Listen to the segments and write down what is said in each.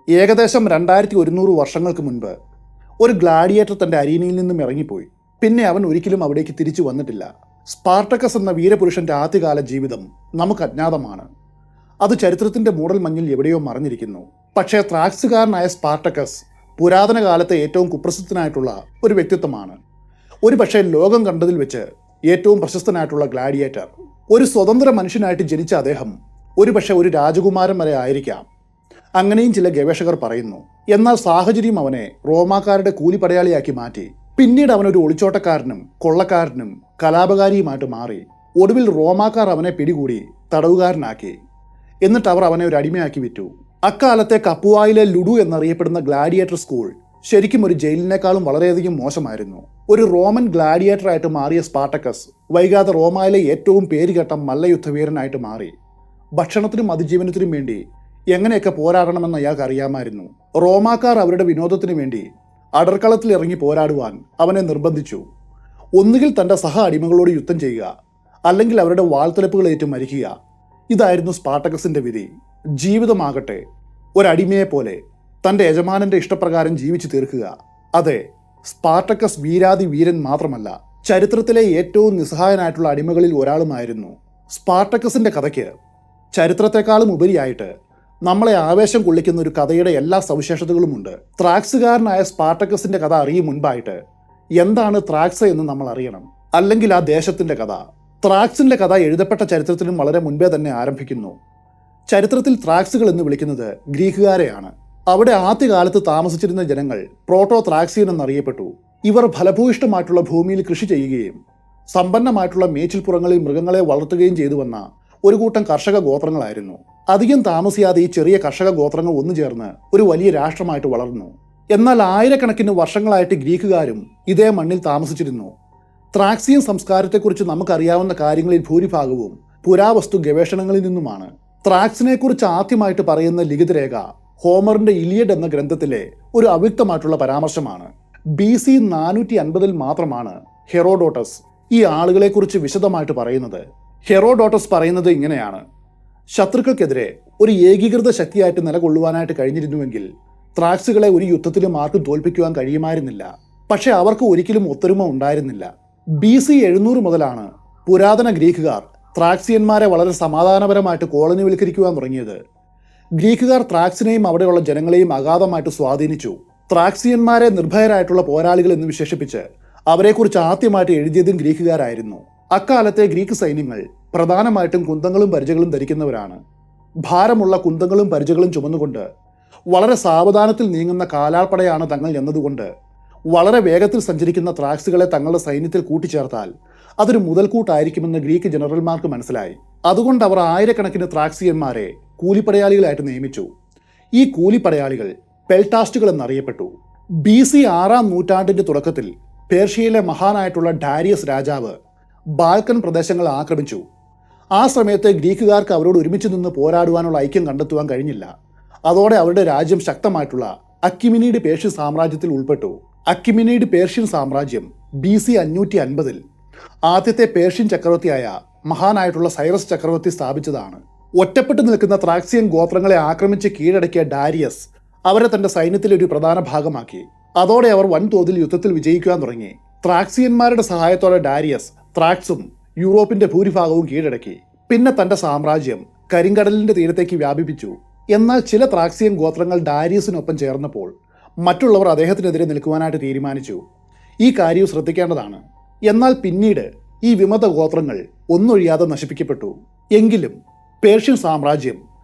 ഏകദേശം 2100 വർഷങ്ങൾക്ക് മുൻപ് ഒരു ഗ്ലാഡിയേറ്റർ തൻ്റെ അരീനയിൽ നിന്നും ഇറങ്ങിപ്പോയി. പിന്നെ അവൻ ഒരിക്കലും അവിടേക്ക് തിരിച്ചു വന്നിട്ടില്ല. സ്പാർട്ടക്കസ് എന്ന വീരപുരുഷന്റെ ആദ്യകാല ജീവിതം നമുക്ക് അജ്ഞാതമാണ്. അത് ചരിത്രത്തിന്റെ മൂടൽ മഞ്ഞിൽ എവിടെയോ മറഞ്ഞിരിക്കുന്നു. പക്ഷേ ത്രാക്സുകാരനായ സ്പാർട്ടക്കസ് പുരാതന കാലത്തെ ഏറ്റവും കുപ്രസിദ്ധനായിട്ടുള്ള ഒരു വ്യക്തിത്വമാണ്. ഒരു പക്ഷേ ലോകം കണ്ടതിൽ വെച്ച് ഏറ്റവും പ്രശസ്തനായിട്ടുള്ള ഗ്ലാഡിയേറ്റർ. ഒരു സ്വതന്ത്ര മനുഷ്യനായിട്ട് ജനിച്ച അദ്ദേഹം ഒരുപക്ഷെ ഒരു രാജകുമാരൻ വരെ ആയിരിക്കാം. അങ്ങനെയും ചില ഗവേഷകർ പറയുന്നു. എന്നാൽ സാഹചര്യം അവനെ റോമാക്കാരുടെ കൂലിപ്പടയാളിയാക്കി മാറ്റി. പിന്നീട് അവനൊരു ഒളിച്ചോട്ടക്കാരനും കൊള്ളക്കാരനും കലാപകാരിയുമായിട്ട് മാറി. ഒടുവിൽ റോമാക്കാർ അവനെ പിടികൂടി തടവുകാരനാക്കി. എന്നിട്ട് അവർ അവനെ ഒരു അടിമയാക്കി വിറ്റു. അക്കാലത്തെ കപ്പുവായിലെ ലുഡു എന്നറിയപ്പെടുന്ന ഗ്ലാഡിയേറ്റർ സ്കൂൾ ശരിക്കും ഒരു ജയിലിനേക്കാളും വളരെയധികം മോശമായിരുന്നു. ഒരു റോമൻ ഗ്ലാഡിയേറ്ററായിട്ട് മാറിയ സ്പാർട്ടക്കസ് വൈകാതെ റോമയിലെ ഏറ്റവും പേരുകേട്ട മല്ലയുദ്ധവീരനായിട്ട് മാറി. ഭക്ഷണത്തിനും അതിജീവനത്തിനും വേണ്ടി എങ്ങനെയൊക്കെ പോരാടണമെന്ന് അയാൾക്ക് അറിയാമായിരുന്നു. റോമാക്കാർ അവരുടെ വിനോദത്തിനു വേണ്ടി അടർക്കളത്തിൽ ഇറങ്ങി പോരാടുവാൻ അവനെ നിർബന്ധിച്ചു. ഒന്നുകിൽ തൻ്റെ സഹ അടിമകളോട് യുദ്ധം ചെയ്യുക, അല്ലെങ്കിൽ അവരുടെ വാൾത്തലപ്പുകളേറ്റ് മരിക്കുക. ഇതായിരുന്നു സ്പാർട്ടക്കസിന്റെ വിധി. ജീവിതമാകട്ടെ ഒരടിമയെപ്പോലെ തൻ്റെ യജമാനന്റെ ഇഷ്ടപ്രകാരം ജീവിച്ചു തീർക്കുക. അതെ, സ്പാർട്ടക്കസ് വീരാതി വീരൻ മാത്രമല്ല, ചരിത്രത്തിലെ ഏറ്റവും നിസ്സഹായനായിട്ടുള്ള അടിമകളിൽ ഒരാളുമായിരുന്നു. സ്പാർട്ടക്കസിന്റെ കഥയ്ക്ക് ചരിത്രത്തെക്കാളും ഉപരിയായിട്ട് നമ്മളെ ആവേശം കൊള്ളിക്കുന്ന ഒരു കഥയുടെ എല്ലാ സവിശേഷതകളുമുണ്ട്. ത്രാക്സുകാരനായ സ്പാർട്ടക്കസിന്റെ കഥ അറിയും മുൻപായിട്ട് എന്താണ് ത്രാക്സ് എന്ന് നമ്മൾ അറിയണം, അല്ലെങ്കിൽ ആ ദേശത്തിന്റെ കഥ. ത്രാക്സിന്റെ കഥ എഴുതപ്പെട്ട ചരിത്രത്തിനും വളരെ മുൻപേ തന്നെ ആരംഭിക്കുന്നു. ചരിത്രത്തിൽ ത്രാക്സുകൾ എന്ന് വിളിക്കുന്നത് ഗ്രീക്കുകാരെയാണ്. അവിടെ ആദ്യകാലത്ത് താമസിച്ചിരുന്ന ജനങ്ങൾ പ്രോട്ടോ ത്രാക്സിയൻ എന്നറിയപ്പെട്ടു. ഇവർ ഫലഭൂയിഷ്ടമായിട്ടുള്ള ഭൂമിയിൽ കൃഷി ചെയ്യുകയും സമ്പന്നമായിട്ടുള്ള മേച്ചിൽപ്പുറങ്ങളിൽ മൃഗങ്ങളെ വളർത്തുകയും ചെയ്തു വന്ന ഒരു കൂട്ടം കർഷക ഗോത്രങ്ങളായിരുന്നു. അധികം താമസിയാതെ ഈ ചെറിയ കർഷക ഗോത്രങ്ങൾ ഒന്നുചേർന്ന് ഒരു വലിയ രാഷ്ട്രമായിട്ട് വളർന്നു. എന്നാൽ ആയിരക്കണക്കിന് വർഷങ്ങളായിട്ട് ഗ്രീക്കുകാരും ഇതേ മണ്ണിൽ താമസിച്ചിരുന്നു. ത്രാക്സിയൻ സംസ്കാരത്തെക്കുറിച്ച് നമുക്കറിയാവുന്ന കാര്യങ്ങളിൽ ഭൂരിഭാഗവും പുരാവസ്തു ഗവേഷണങ്ങളിൽ നിന്നുമാണ്. ത്രാക്സിനെക്കുറിച്ച് ആദ്യമായിട്ട് പറയുന്ന ലിഖിതരേഖ ഹോമറിന്റെ ഇലിയഡ് എന്ന ഗ്രന്ഥത്തിലെ ഒരു അവ്യക്തമായിട്ടുള്ള പരാമർശമാണ്. BC 450 മാത്രമാണ് ഹെറോഡോട്ടസ് ഈ ആളുകളെക്കുറിച്ച് വിശദമായിട്ട് പറയുന്നത്. ഹെറോഡോട്ടസ് പറയുന്നത് ഇങ്ങനെയാണ്: ശത്രുക്കൾക്കെതിരെ ഒരു ഏകീകൃത ശക്തിയായിട്ട് നിലകൊള്ളുവാനായിട്ട് കഴിഞ്ഞിരുന്നുവെങ്കിൽ ത്രാക്സുകളെ ഒരു യുദ്ധത്തിലും ആർക്കും തോൽപ്പിക്കുവാൻ കഴിയുമായിരുന്നില്ല. പക്ഷെ അവർക്ക് ഒരിക്കലും ഒത്തൊരുമ ഉണ്ടായിരുന്നില്ല. BC 700 മുതലാണ് പുരാതന ഗ്രീക്കുകാർ ത്രാക്സിയന്മാരെ വളരെ സമാധാനപരമായിട്ട് കോളനിവൽക്കരിക്കുവാൻ തുടങ്ങിയത്. ഗ്രീക്കുകാർ ത്രാക്സിനെയും അവിടെയുള്ള ജനങ്ങളെയും അഗാധമായിട്ട് സ്വാധീനിച്ചു. ത്രാക്സിയന്മാരെ നിർഭയരായിട്ടുള്ള പോരാളികൾ എന്ന് വിശേഷിപ്പിച്ച് അവരെക്കുറിച്ച് ആദ്യമായിട്ട് എഴുതിയതും ഗ്രീക്കുകാരായിരുന്നു. അക്കാലത്തെ ഗ്രീക്ക് സൈന്യങ്ങൾ പ്രധാനമായിട്ടും കുന്തങ്ങളും പരിചകളും ധരിക്കുന്നവരാണ്. ഭാരമുള്ള കുന്തങ്ങളും പരിചകളും ചുമന്നുകൊണ്ട് വളരെ സാവധാനത്തിൽ നീങ്ങുന്ന കാലാൾപ്പടയാണ് തങ്ങൾ എന്നതുകൊണ്ട് വളരെ വേഗത്തിൽ സഞ്ചരിക്കുന്ന ത്രാക്സുകളെ തങ്ങളുടെ സൈന്യത്തിൽ കൂട്ടിച്ചേർത്താൽ അതൊരു മുതൽക്കൂട്ടായിരിക്കുമെന്ന് ഗ്രീക്ക് ജനറൽമാർക്ക് മനസ്സിലായി. അതുകൊണ്ട് അവർ ആയിരക്കണക്കിന് ത്രാക്സിയന്മാരെ കൂലിപ്പടയാളികളായിട്ട് നിയമിച്ചു. ഈ കൂലിപ്പടയാളികൾ പെൽട്ടാസ്റ്റുകൾ എന്നറിയപ്പെട്ടു. BC 6-ാം നൂറ്റാണ്ടിന്റെ തുടക്കത്തിൽ പേർഷ്യയിലെ മഹാനായിട്ടുള്ള ഡാരിയസ് രാജാവ് ബാൽക്കൻ പ്രദേശങ്ങൾ ആക്രമിച്ചു. ആ സമയത്ത് ഗ്രീക്കുകാർക്ക് അവരോട് ഒരുമിച്ച് നിന്ന് പോരാടുവാനുള്ള ഐക്യം കണ്ടെത്തുവാൻ കഴിഞ്ഞില്ല. അതോടെ അവരുടെ രാജ്യം ശക്തമായിട്ടുള്ള അക്വിമിനീഡ് പേർഷ്യൻ സാമ്രാജ്യത്തിൽ ഉൾപ്പെട്ടു. അക്വിമിനീഡ് പേർഷ്യൻ സാമ്രാജ്യം BC 550 ആദ്യത്തെ പേർഷ്യൻ ചക്രവർത്തിയായ മഹാനായിട്ടുള്ള സൈറസ് ചക്രവർത്തി സ്ഥാപിച്ചതാണ്. ഒറ്റപ്പെട്ടു നിൽക്കുന്ന ത്രാക്സിയൻ ഗോത്രങ്ങളെ ആക്രമിച്ച് കീഴടക്കിയ ഡാരിയസ് അവരെ തന്റെ സൈന്യത്തിലെ ഒരു പ്രധാന ഭാഗമാക്കി. അതോടെ അവർ വൻതോതിൽ യുദ്ധത്തിൽ വിജയിക്കുവാൻ തുടങ്ങി. ത്രാക്സിയന്മാരുടെ സഹായത്തോടെ ഡാരിയസ് ത്രാക്സും യൂറോപ്പിന്റെ ഭൂരിഭാഗവും കീഴടക്കി. പിന്നെ തന്റെ സാമ്രാജ്യം കരിങ്കടലിന്റെ തീരത്തേക്ക് വ്യാപിപ്പിച്ചു. എന്നാൽ ചില ത്രാക്സിയൻ ഗോത്രങ്ങൾ ഡാരിയസിനൊപ്പം ചേർന്നപ്പോൾ മറ്റുള്ളവർ അദ്ദേഹത്തിനെതിരെ നിൽക്കുവാനായിട്ട് തീരുമാനിച്ചു. ഈ കാര്യവും ശ്രദ്ധിക്കേണ്ടതാണ്. എന്നാൽ പിന്നീട് ഈ വിമത ഗോത്രങ്ങൾ ഒന്നൊഴിയാതെ നശിപ്പിക്കപ്പെട്ടു. എങ്കിലും പേർഷ്യൻ സാമ്രാജ്യം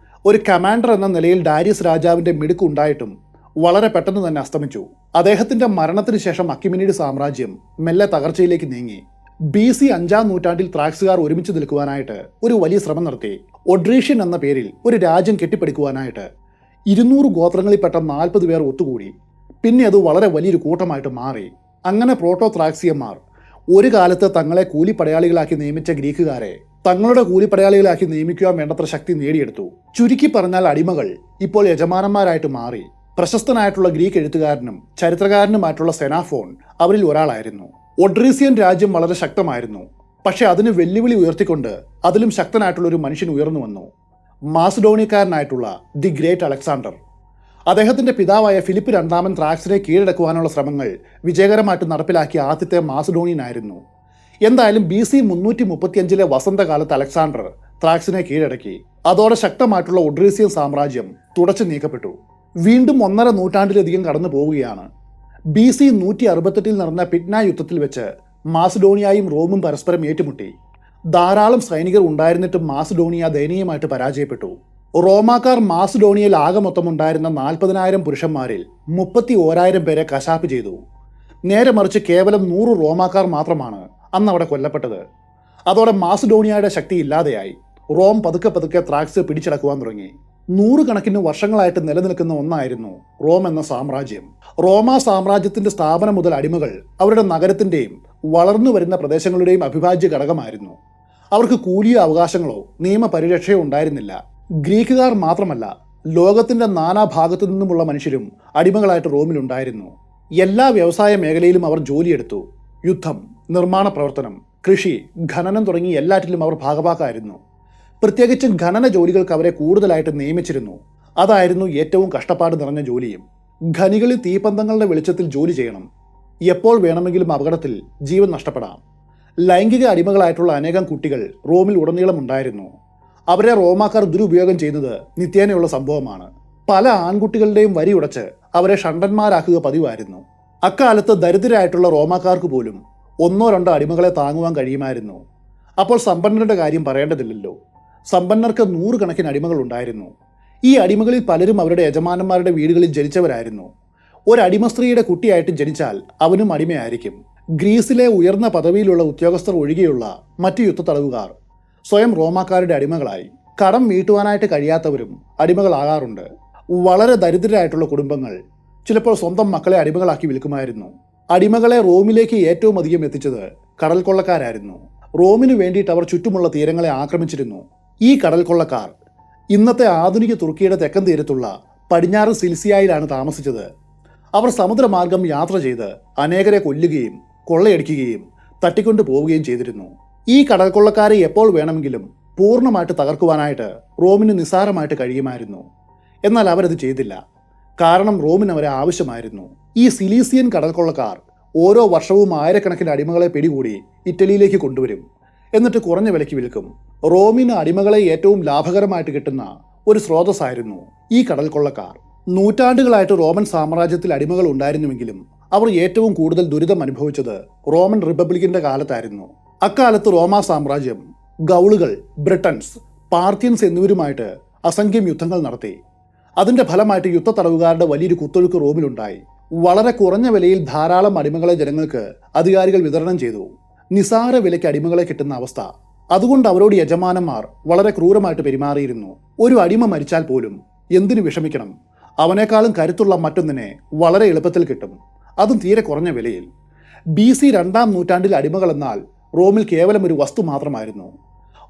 ഒരു കമാൻഡർ എന്ന നിലയിൽ ഡാരിയസ് രാജാവിന്റെ മിടുക്കുണ്ടായിട്ടും വളരെ പെട്ടെന്ന് തന്നെ അസ്തമിച്ചു. അദ്ദേഹത്തിന്റെ മരണത്തിന് ശേഷം അക്വിമിനീഡ് സാമ്രാജ്യം മെല്ലെ തകർച്ചയിലേക്ക് നീങ്ങി. BC 5-ാം നൂറ്റാണ്ടിൽ ത്രാക്സുകാർ ഒരുമിച്ച് നിൽക്കുവാനായിട്ട് ഒരു വലിയ ശ്രമം നടത്തി. ഒഡ്രീഷ്യൻ എന്ന പേരിൽ ഒരു രാജ്യം കെട്ടിപ്പടുക്കുവാനായിട്ട് 200 ഗോത്രങ്ങളിൽപ്പെട്ട 40 പേർ ഒത്തുകൂടി. പിന്നെ അത് വളരെ വലിയൊരു കൂട്ടമായിട്ട് മാറി. അങ്ങനെ പ്രോട്ടോ ത്രാക്സിയന്മാർ ഒരു കാലത്ത് തങ്ങളെ കൂലിപ്പടയാളികളാക്കി നിയമിച്ച ഗ്രീക്കുകാരെ തങ്ങളുടെ കൂലിപ്പടയാളികളാക്കി നിയമിക്കുവാൻ വേണ്ടത്ര ശക്തി നേടിയെടുത്തു. ചുരുക്കി പറഞ്ഞാൽ അടിമകൾ ഇപ്പോൾ യജമാനന്മാരായിട്ട് മാറി. പ്രശസ്തനായിട്ടുള്ള ഗ്രീക്ക് എഴുത്തുകാരനും ചരിത്രകാരനുമായിട്ടുള്ള സെനാഫോൺ അവരിൽ ഒരാളായിരുന്നു. ഒഡ്രീസിയൻ രാജ്യം വളരെ ശക്തമായിരുന്നു. പക്ഷെ അതിന് വെല്ലുവിളി ഉയർത്തിക്കൊണ്ട് അതിലും ശക്തനായിട്ടുള്ള ഒരു മനുഷ്യൻ ഉയർന്നു വന്നു. മാസിഡോണിയക്കാരനായിട്ടുള്ള ദി ഗ്രേറ്റ് അലക്സാണ്ടർ. അദ്ദേഹത്തിന്റെ പിതാവായ ഫിലിപ്പ് രണ്ടാമൻ ത്രാക്സിനെ കീഴടക്കുവാനുള്ള ശ്രമങ്ങൾ വിജയകരമായിട്ട് നടപ്പിലാക്കിയ ആദ്യത്തെ മാസിഡോണിയനായിരുന്നു. എന്തായാലും BC 335 വസന്തകാലത്ത് അലക്സാണ്ടർ ത്രാക്സിനെ കീഴടക്കി. അതോടെ ശക്തമായിട്ടുള്ള ഒഡ്രീസിയൻ സാമ്രാജ്യം തുടച്ചു നീക്കപ്പെട്ടു. വീണ്ടും 1.5 നൂറ്റാണ്ടിലധികം കടന്നു പോവുകയാണ്. BC 168 നടന്ന പിറ്റ്ന യുദ്ധത്തിൽ വെച്ച് മാസിഡോണിയയും റോമും പരസ്പരം ഏറ്റുമുട്ടി. ധാരാളം സൈനികർ ഉണ്ടായിരുന്നിട്ടും മാസിഡോണിയ ദയനീയമായിട്ട് പരാജയപ്പെട്ടു. റോമാക്കാർ മാസിഡോണിയയിൽ ആകെ മൊത്തമുണ്ടായിരുന്ന 40,000 പുരുഷന്മാരിൽ 31,000 പേരെ കശാപ്പ് ചെയ്തു. നേരെ മറിച്ച് കേവലം 100 റോമാക്കാർ മാത്രമാണ് അന്ന് അവിടെ കൊല്ലപ്പെട്ടത്. അതോടെ മാസിഡോണിയയുടെ ശക്തി ഇല്ലാതെയായി. റോം പതുക്കെ പതുക്കെ ത്രാക്സ് പിടിച്ചടക്കുവാൻ തുടങ്ങി. 100 കണക്കിന് വർഷങ്ങളായിട്ട് നിലനിൽക്കുന്ന ഒന്നായിരുന്നു റോം എന്ന സാമ്രാജ്യം. റോമാ സാമ്രാജ്യത്തിന്റെ സ്ഥാപനം മുതൽ അടിമകൾ അവരുടെ നഗരത്തിന്റെയും വളർന്നു വരുന്ന പ്രദേശങ്ങളുടെയും അവിഭാജ്യ ഘടകമായിരുന്നു. അവർക്ക് കൂലിയോ അവകാശങ്ങളോ നിയമപരിരക്ഷയോ ഉണ്ടായിരുന്നില്ല. ഗ്രീക്കുകാർ മാത്രമല്ല, ലോകത്തിന്റെ നാനാഭാഗത്തു നിന്നുമുള്ള മനുഷ്യരും അടിമകളായിട്ട് റോമിലുണ്ടായിരുന്നു. എല്ലാ വ്യവസായ മേഖലയിലും അവർ ജോലിയെടുത്തു. യുദ്ധം, നിർമ്മാണ പ്രവർത്തനം, കൃഷി, ഖനനം തുടങ്ങി എല്ലാറ്റിലും അവർ ഭാഗഭാക്കായിരുന്നു. പ്രത്യേകിച്ചും ഖനന ജോലികൾക്ക് അവരെ കൂടുതലായിട്ട് നിയമിച്ചിരുന്നു. അതായിരുന്നു ഏറ്റവും കഷ്ടപ്പാട് നിറഞ്ഞ ജോലിയും. ഖനികളിൽ തീപ്പന്തങ്ങളുടെ വെളിച്ചത്തിൽ ജോലി ചെയ്യണം. എപ്പോൾ വേണമെങ്കിലും അപകടത്തിൽ ജീവൻ നഷ്ടപ്പെടാം. ലൈംഗിക അടിമകളായിട്ടുള്ള അനേകം കുട്ടികൾ റോമിൽ ഉടനീളം ഉണ്ടായിരുന്നു. അവരെ റോമാക്കാർ ദുരുപയോഗം ചെയ്യുന്നത് നിത്യേനയുള്ള സംഭവമാണ്. പല ആൺകുട്ടികളുടെയും വരി ഉടച്ച് അവരെ ഷണ്ടന്മാരാക്കുക പതിവായിരുന്നു. അക്കാലത്ത് ദരിദ്രരായിട്ടുള്ള റോമാക്കാർക്ക് പോലും 1-2 അടിമകളെ താങ്ങുവാൻ കഴിയുമായിരുന്നു. അപ്പോൾ സമ്പന്നരുടെ കാര്യം പറയേണ്ടതില്ലല്ലോ. സമ്പന്നർക്ക് 100 കണക്കിന് അടിമകൾ ഉണ്ടായിരുന്നു. ഈ അടിമകളിൽ പലരും അവരുടെ യജമാനന്മാരുടെ വീടുകളിൽ ജനിച്ചവരായിരുന്നു. ഒരു അടിമ സ്ത്രീയുടെ കുട്ടിയായിട്ട് ജനിച്ചാൽ അവനും അടിമയായിരിക്കും. ഗ്രീസിലെ ഉയർന്ന പദവിയിലുള്ള ഉദ്യോഗസ്ഥർ ഒഴികെയുള്ള മറ്റു യുദ്ധത്തടവുകാർ സ്വയം റോമാക്കാരുടെ അടിമകളായി. കടം വീട്ടുവാനായിട്ട് കഴിയാത്തവരും അടിമകളാകാറുണ്ട്. വളരെ ദരിദ്രരായിട്ടുള്ള കുടുംബങ്ങൾ ചിലപ്പോൾ സ്വന്തം മക്കളെ അടിമകളാക്കി വിൽക്കുമായിരുന്നു. അടിമകളെ റോമിലേക്ക് ഏറ്റവും അധികം എത്തിച്ചത് കടൽ കൊള്ളക്കാരായിരുന്നു. റോമിന് വേണ്ടിയിട്ട് അവർ ചുറ്റുമുള്ള തീരങ്ങളെ ആക്രമിച്ചിരുന്നു. ഈ കടൽ കൊള്ളക്കാർ ഇന്നത്തെ ആധുനിക തുർക്കിയുടെ തെക്കൻ തീരത്തുള്ള പടിഞ്ഞാറ് സിൽസിയയിലാണ് താമസിച്ചത്. അവർ സമുദ്രമാർഗം യാത്ര ചെയ്ത് അനേകരെ കൊല്ലുകയും കൊള്ളയടിക്കുകയും തട്ടിക്കൊണ്ടു പോവുകയും ചെയ്തിരുന്നു. ഈ കടൽ കൊള്ളക്കാരെ എപ്പോൾ വേണമെങ്കിലും പൂർണ്ണമായിട്ട് തകർക്കുവാനായിട്ട് റോമിന് നിസ്സാരമായിട്ട് കഴിയുമായിരുന്നു. എന്നാൽ അവരത് ചെയ്തില്ല. കാരണം റോമിന് അവരെ ആവശ്യമായിരുന്നു. ഈ സിലീസിയൻ കടൽ കൊള്ളക്കാർ ഓരോ വർഷവും ആയിരക്കണക്കിന് അടിമകളെ പിടികൂടി ഇറ്റലിയിലേക്ക് കൊണ്ടുവരും. എന്നിട്ട് കുറഞ്ഞ വിലയ്ക്ക് വിൽക്കും. റോമിന് അടിമകളെ ഏറ്റവും ലാഭകരമായിട്ട് കിട്ടുന്ന ഒരു സ്രോതസ്സായിരുന്നു ഈ കടൽ കൊള്ളക്കാർ. നൂറ്റാണ്ടുകളായിട്ട് റോമൻ സാമ്രാജ്യത്തിൽ അടിമകൾ ഉണ്ടായിരുന്നുവെങ്കിലും അവർ ഏറ്റവും കൂടുതൽ ദുരിതം അനുഭവിച്ചത് റോമൻ റിപ്പബ്ലിക്കിന്റെ കാലത്തായിരുന്നു. അക്കാലത്ത് റോമാ സാമ്രാജ്യം ഗൗളുകൾ, ബ്രിട്ടൻസ്, പാർത്യൻസ് എന്നിവരുമായിട്ട് അസംഖ്യം യുദ്ധങ്ങൾ നടത്തി. അതിന്റെ ഫലമായിട്ട് യുദ്ധത്തടവുകാരുടെ വലിയൊരു കുത്തൊഴുക്ക് റോമിലുണ്ടായി. വളരെ കുറഞ്ഞ വിലയിൽ ധാരാളം അടിമകളെ ജനങ്ങൾക്ക് അധികാരികൾ വിതരണം ചെയ്തു. നിസാര വിലയ്ക്ക് അടിമകളെ കിട്ടുന്ന അവസ്ഥ. അതുകൊണ്ട് അവരോട് യജമാനന്മാർ വളരെ ക്രൂരമായിട്ട് പെരുമാറിയിരുന്നു. ഒരു അടിമ മരിച്ചാൽ പോലും എന്തിനു വിഷമിക്കണം, അവനേക്കാളും കരുത്തുള്ള മറ്റൊന്നിനെ വളരെ എളുപ്പത്തിൽ കിട്ടും, അതും തീരെ കുറഞ്ഞ വിലയിൽ. BC 2-ാം നൂറ്റാണ്ടിൽ അടിമകൾ എന്നാൽ റോമിൽ കേവലം ഒരു വസ്തു മാത്രമായിരുന്നു.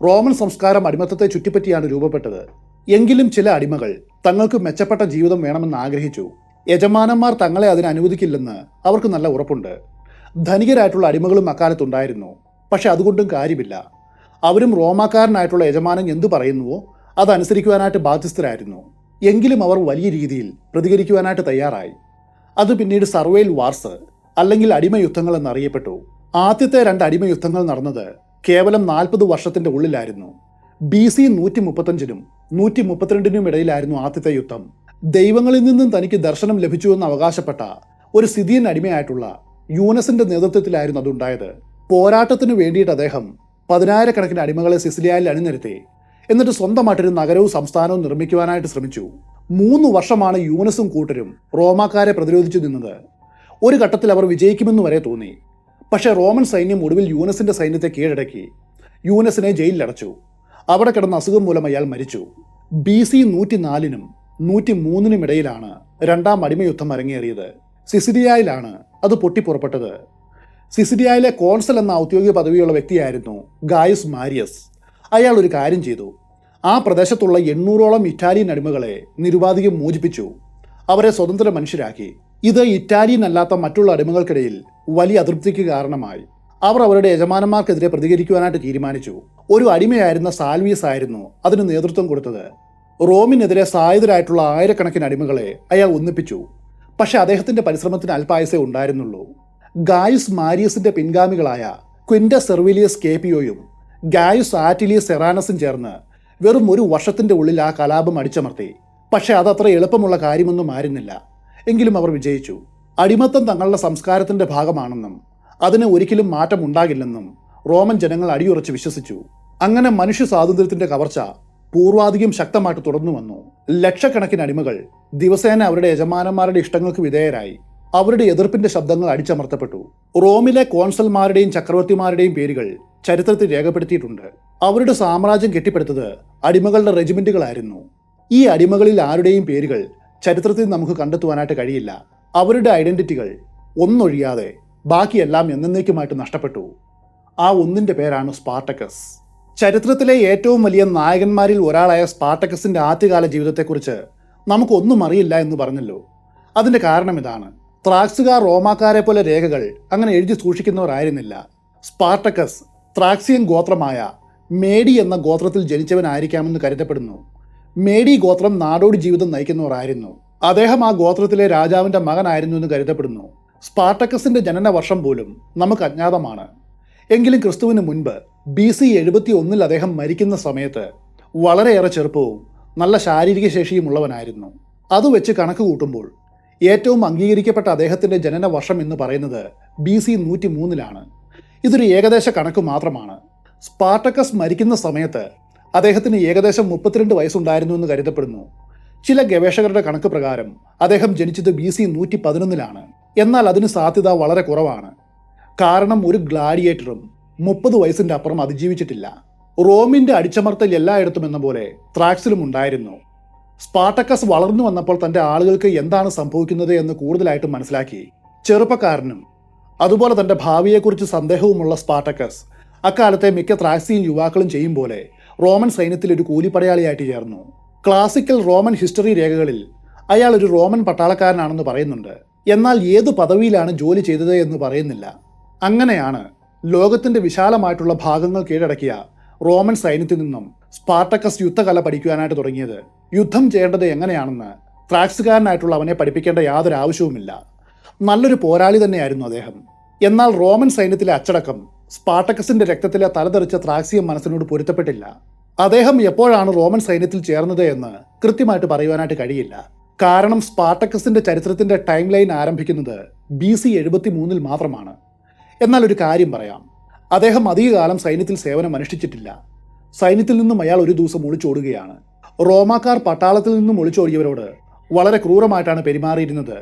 റോമൻ സംസ്കാരം അടിമത്തത്തെ ചുറ്റിപ്പറ്റിയാണ് രൂപപ്പെട്ടത്. എങ്കിലും ചില അടിമകൾ തങ്ങൾക്ക് മെച്ചപ്പെട്ട ജീവിതം വേണമെന്ന് ആഗ്രഹിച്ചു. യജമാനന്മാർ തങ്ങളെ അതിന് അനുവദിക്കില്ലെന്ന് അവർക്ക് നല്ല ഉറപ്പുണ്ട്. ധനികരായിട്ടുള്ള അടിമകളും അക്കാലത്തുണ്ടായിരുന്നു. പക്ഷെ അതുകൊണ്ടും കാര്യമില്ല. അവരും റോമാക്കാരനായിട്ടുള്ള യജമാനൻ എന്തു പറയുന്നുവോ അതനുസരിക്കുവാനായിട്ട് ബാധ്യസ്ഥരായിരുന്നു. എങ്കിലും അവർ വലിയ രീതിയിൽ പ്രതികരിക്കുവാനായിട്ട് തയ്യാറായി. അത് പിന്നീട് സർവൈൽ വാർസ് അല്ലെങ്കിൽ അടിമയുദ്ധങ്ങൾ എന്നറിയപ്പെട്ടു. ആദ്യത്തെ 2 അടിമയുദ്ധങ്ങൾ നടന്നത് കേവലം 40 വർഷത്തിന്റെ ഉള്ളിലായിരുന്നു. BC 135-നും 132-നും ഇടയിലായിരുന്നു ആദ്യത്തെ യുദ്ധം. ദൈവങ്ങളിൽ നിന്നും തനിക്ക് ദർശനം ലഭിച്ചുവെന്ന് അവകാശപ്പെട്ട ഒരു സിദിയൻ അടിമയായിട്ടുള്ള യൂനസിന്റെ നേതൃത്വത്തിലായിരുന്നു അതുണ്ടായത്. പോരാട്ടത്തിന് വേണ്ടിയിട്ട് അദ്ദേഹം 10,000 കണക്കിന് അടിമകളെ സിസിലിയയിൽ അണിനിരത്തി. എന്നിട്ട് സ്വന്തമായിട്ടൊരു നഗരവും സംസ്ഥാനവും നിർമ്മിക്കുവാനായിട്ട് ശ്രമിച്ചു. 3 വർഷമാണ് യൂനസും കൂട്ടരും റോമാക്കാരെ പ്രതിരോധിച്ചു നിന്നത്. ഒരു ഘട്ടത്തിൽ അവർ വിജയിക്കുമെന്ന് വരെ തോന്നി. പക്ഷേ റോമൻ സൈന്യം ഒടുവിൽ യൂനസിന്റെ സൈന്യത്തെ കീഴടക്കി. യൂനസിനെ ജയിലിലടച്ചു. അവിടെ കിടന്ന അസുഖം മൂലം അയാൾ മരിച്ചു. BC 104-നും 103-നും ഇടയിലാണ് 2-ാം അടിമയുദ്ധം അരങ്ങേറിയത്. സിസിലിയയിലാണ് അത് പൊട്ടിപ്പുറപ്പെട്ടത്. സിസിലിയയിലെ കോൺസൽ എന്ന ഔദ്യോഗിക പദവിയുള്ള വ്യക്തിയായിരുന്നു ഗായുസ് മാരിയസ്. അയാൾ ഒരു കാര്യം ചെയ്തു. ആ പ്രദേശത്തുള്ള 800ഓളം ഇറ്റാലിയൻ അടിമകളെ നിരുപാധികം മോചിപ്പിച്ചു. അവരെ സ്വതന്ത്ര മനുഷ്യരാക്കി. ഇത് ഇറ്റാലിയൻ അല്ലാത്ത മറ്റുള്ള അടിമകൾക്കിടയിൽ വലിയ അതൃപ്തിക്ക് കാരണമായി. അവർ അവരുടെ യജമാനന്മാർക്കെതിരെ പ്രതികരിക്കുവാനായിട്ട് തീരുമാനിച്ചു. ഒരു അടിമയായിരുന്ന സാൽവിയസ് ആയിരുന്നു അതിന് നേതൃത്വം കൊടുത്തത്. റോമിനെതിരെ സായുധരായിട്ടുള്ള ആയിരക്കണക്കിന് അടിമകളെ അയാൾ ഒന്നിപ്പിച്ചു. പക്ഷെ അദ്ദേഹത്തിന്റെ പരിശ്രമത്തിന് അല്പായുസേ ഉണ്ടായിരുന്നുള്ളൂ. ഗായുസ് മാരിയസിന്റെ പിൻഗാമികളായ ക്വിന്റസ് സെർവിലിയസ് കേപ്പിയോയും ഗായുസ് ആറ്റിലിയസ് സെറാനസും ചേർന്ന് വെറും ഒരു വർഷത്തിന്റെ ഉള്ളിൽ ആ കലാപം അടിച്ചമർത്തി. പക്ഷെ അതത്ര എളുപ്പമുള്ള കാര്യമൊന്നും ആയിരുന്നില്ല. എങ്കിലും അവർ വിജയിച്ചു. അടിമത്തം തങ്ങളുടെ സംസ്കാരത്തിന്റെ ഭാഗമാണെന്നും അതിന് ഒരിക്കലും മാറ്റം ഉണ്ടാകില്ലെന്നും റോമൻ ജനങ്ങൾ അടിയുറച്ച് വിശ്വസിച്ചു. അങ്ങനെ മനുഷ്യ സ്വാതന്ത്ര്യത്തിന്റെ കവർച്ച പൂർവാധികം ശക്തമായിട്ട് തുടർന്നു വന്നു. ലക്ഷക്കണക്കിന് അടിമകൾ ദിവസേന അവരുടെ യജമാനന്മാരുടെ ഇഷ്ടങ്ങൾക്ക് വിധേയരായി. അവരുടെ എതിർപ്പിന്റെ ശബ്ദങ്ങൾ അടിച്ചമർത്തപ്പെട്ടു. റോമിലെ കോൺസൽമാരുടെയും ചക്രവർത്തിമാരുടെയും പേരുകൾ ചരിത്രത്തിൽ രേഖപ്പെടുത്തിയിട്ടുണ്ട്. അവരുടെ സാമ്രാജ്യം കെട്ടിപ്പടുത്തത് അടിമകളുടെ റെജിമെന്റുകളായിരുന്നു. ഈ അടിമകളിൽ ആരുടെയും പേരുകൾ ചരിത്രത്തിൽ നമുക്ക് കണ്ടെത്തുവാനായിട്ട് കഴിയില്ല. അവരുടെ ഐഡന്റിറ്റികൾ ഒന്നൊഴിയാതെ ബാക്കിയെല്ലാം എന്നേക്കുമായിട്ട് നഷ്ടപ്പെട്ടു. ആ ഒന്നിന്റെ പേരാണ് സ്പാർട്ടക്കസ്. ചരിത്രത്തിലെ ഏറ്റവും വലിയ നായകന്മാരിൽ ഒരാളായ സ്പാർട്ടക്കസിന്റെ ആദ്യകാല ജീവിതത്തെക്കുറിച്ച് നമുക്കൊന്നും അറിയില്ല എന്ന് പറഞ്ഞല്ലോ. അതിന്റെ കാരണം ഇതാണ്. ത്രാക്സുകാർ റോമാക്കാരെ പോലെ രേഖകൾ അങ്ങനെ എഴുതി സൂക്ഷിക്കുന്നവരായിരുന്നില്ല. സ്പാർട്ടക്കസ് ത്രാക്സിയൻ ഗോത്രമായ മേഡി എന്ന ഗോത്രത്തിൽ ജനിച്ചവനായിരിക്കാമെന്ന് കരുതപ്പെടുന്നു. മേഡി ഗോത്രം നാടോടി ജീവിതം നയിക്കുന്നവരായിരുന്നു. അദ്ദേഹം ആ ഗോത്രത്തിലെ രാജാവിന്റെ മകനായിരുന്നു എന്ന് കരുതപ്പെടുന്നു. സ്പാർട്ടക്കസിന്റെ ജനന വർഷം പോലും നമുക്ക് അജ്ഞാതമാണ്. എങ്കിലും ക്രിസ്തുവിന് മുൻപ് BC 71 അദ്ദേഹം മരിക്കുന്ന സമയത്ത് വളരെയേറെ ചെറുപ്പവും നല്ല ശാരീരിക ശേഷിയും ഉള്ളവനായിരുന്നു. അത് വെച്ച് കണക്ക് കൂട്ടുമ്പോൾ ഏറ്റവും അംഗീകരിക്കപ്പെട്ട അദ്ദേഹത്തിന്റെ ജനന വർഷം എന്ന് പറയുന്നത് BC 103 ഇതൊരു ഏകദേശ കണക്ക് മാത്രമാണ്. സ്പാർട്ടക്കസ് മരിക്കുന്ന സമയത്ത് അദ്ദേഹത്തിന് ഏകദേശം 32 വയസ്സുണ്ടായിരുന്നു എന്ന് കരുതപ്പെടുന്നു. ചില ഗവേഷകരുടെ കണക്ക് പ്രകാരം അദ്ദേഹം ജനിച്ചത് BC 111 എന്നാൽ അതിന് സാധ്യത വളരെ കുറവാണ്. കാരണം ഒരു ഗ്ലാഡിയേറ്ററും 30 വയസ്സിന്റെ അപ്പുറം അതിജീവിച്ചിട്ടില്ല. റോമിന്റെ അടിച്ചമർത്തൽ എല്ലായിടത്തും എന്ന പോലെ ത്രാക്സിലും ഉണ്ടായിരുന്നു. സ്പാർട്ടക്കസ് വളർന്നു വന്നപ്പോൾ തന്റെ ആളുകൾക്ക് എന്താണ് സംഭവിക്കുന്നത് എന്ന് കൂടുതലായിട്ട് മനസ്സിലാക്കി. ചെറുപ്പക്കാരനും അതുപോലെ തന്റെ ഭാവിയെക്കുറിച്ച് സന്ദേഹവുമുള്ള സ്പാർട്ടക്കസ് അക്കാലത്തെ മിക്ക ത്രാക്സിയൻ യുവാക്കളും ചെയ്യും പോലെ റോമൻ സൈന്യത്തിൽ ഒരു കൂലിപ്പടയാളിയായിട്ട് ചേർന്നു. ക്ലാസിക്കൽ റോമൻ ഹിസ്റ്ററി രേഖകളിൽ അയാൾ ഒരു റോമൻ പട്ടാളക്കാരനാണെന്ന് പറയുന്നുണ്ട്. എന്നാൽ ഏത് പദവിയിലാണ് ജോലി ചെയ്തത് എന്ന് പറയുന്നില്ല. അങ്ങനെയാണ് ലോകത്തിന്റെ വിശാലമായിട്ടുള്ള ഭാഗങ്ങൾ കീഴടക്കിയ റോമൻ സൈന്യത്തിൽ നിന്നും സ്പാർട്ടക്കസ് യുദ്ധകല പഠിക്കുവാനായിട്ട് തുടങ്ങിയത്. യുദ്ധം ചെയ്യേണ്ടത് എങ്ങനെയാണെന്ന് ത്രാക്സുകാരനായിട്ടുള്ള അവനെ പഠിപ്പിക്കേണ്ട യാതൊരു ആവശ്യവുമില്ല. നല്ലൊരു പോരാളി തന്നെയായിരുന്നു അദ്ദേഹം. എന്നാൽ റോമൻ സൈന്യത്തിലെ അച്ചടക്കം സ്പാർട്ടക്കസിന്റെ രക്തത്തിലെ തലതെറിച്ച ത്രാക്സിയൻ മനസ്സിനോട് പൊരുത്തപ്പെട്ടില്ല. അദ്ദേഹം എപ്പോഴാണ് റോമൻ സൈന്യത്തിൽ ചേർന്നത് എന്ന് കൃത്യമായിട്ട് പറയുവാനായിട്ട് കഴിയില്ല. കാരണം സ്പാർട്ടക്കസിന്റെ ചരിത്രത്തിന്റെ ടൈം ലൈൻ ആരംഭിക്കുന്നത് BC 73 മാത്രമാണ്. എന്നാൽ ഒരു കാര്യം പറയാം, അദ്ദേഹം അധികകാലം സൈന്യത്തിൽ സേവനം അനുഷ്ഠിച്ചിട്ടില്ല. സൈന്യത്തിൽ നിന്നും അയാൾ ഒരു ദിവസം ഒളിച്ചോടുകയാണ്. റോമാക്കാർ പട്ടാളത്തിൽ നിന്നും ഒളിച്ചോടിയവരോട് വളരെ ക്രൂരമായിട്ടാണ് പെരുമാറിയിരുന്നത്.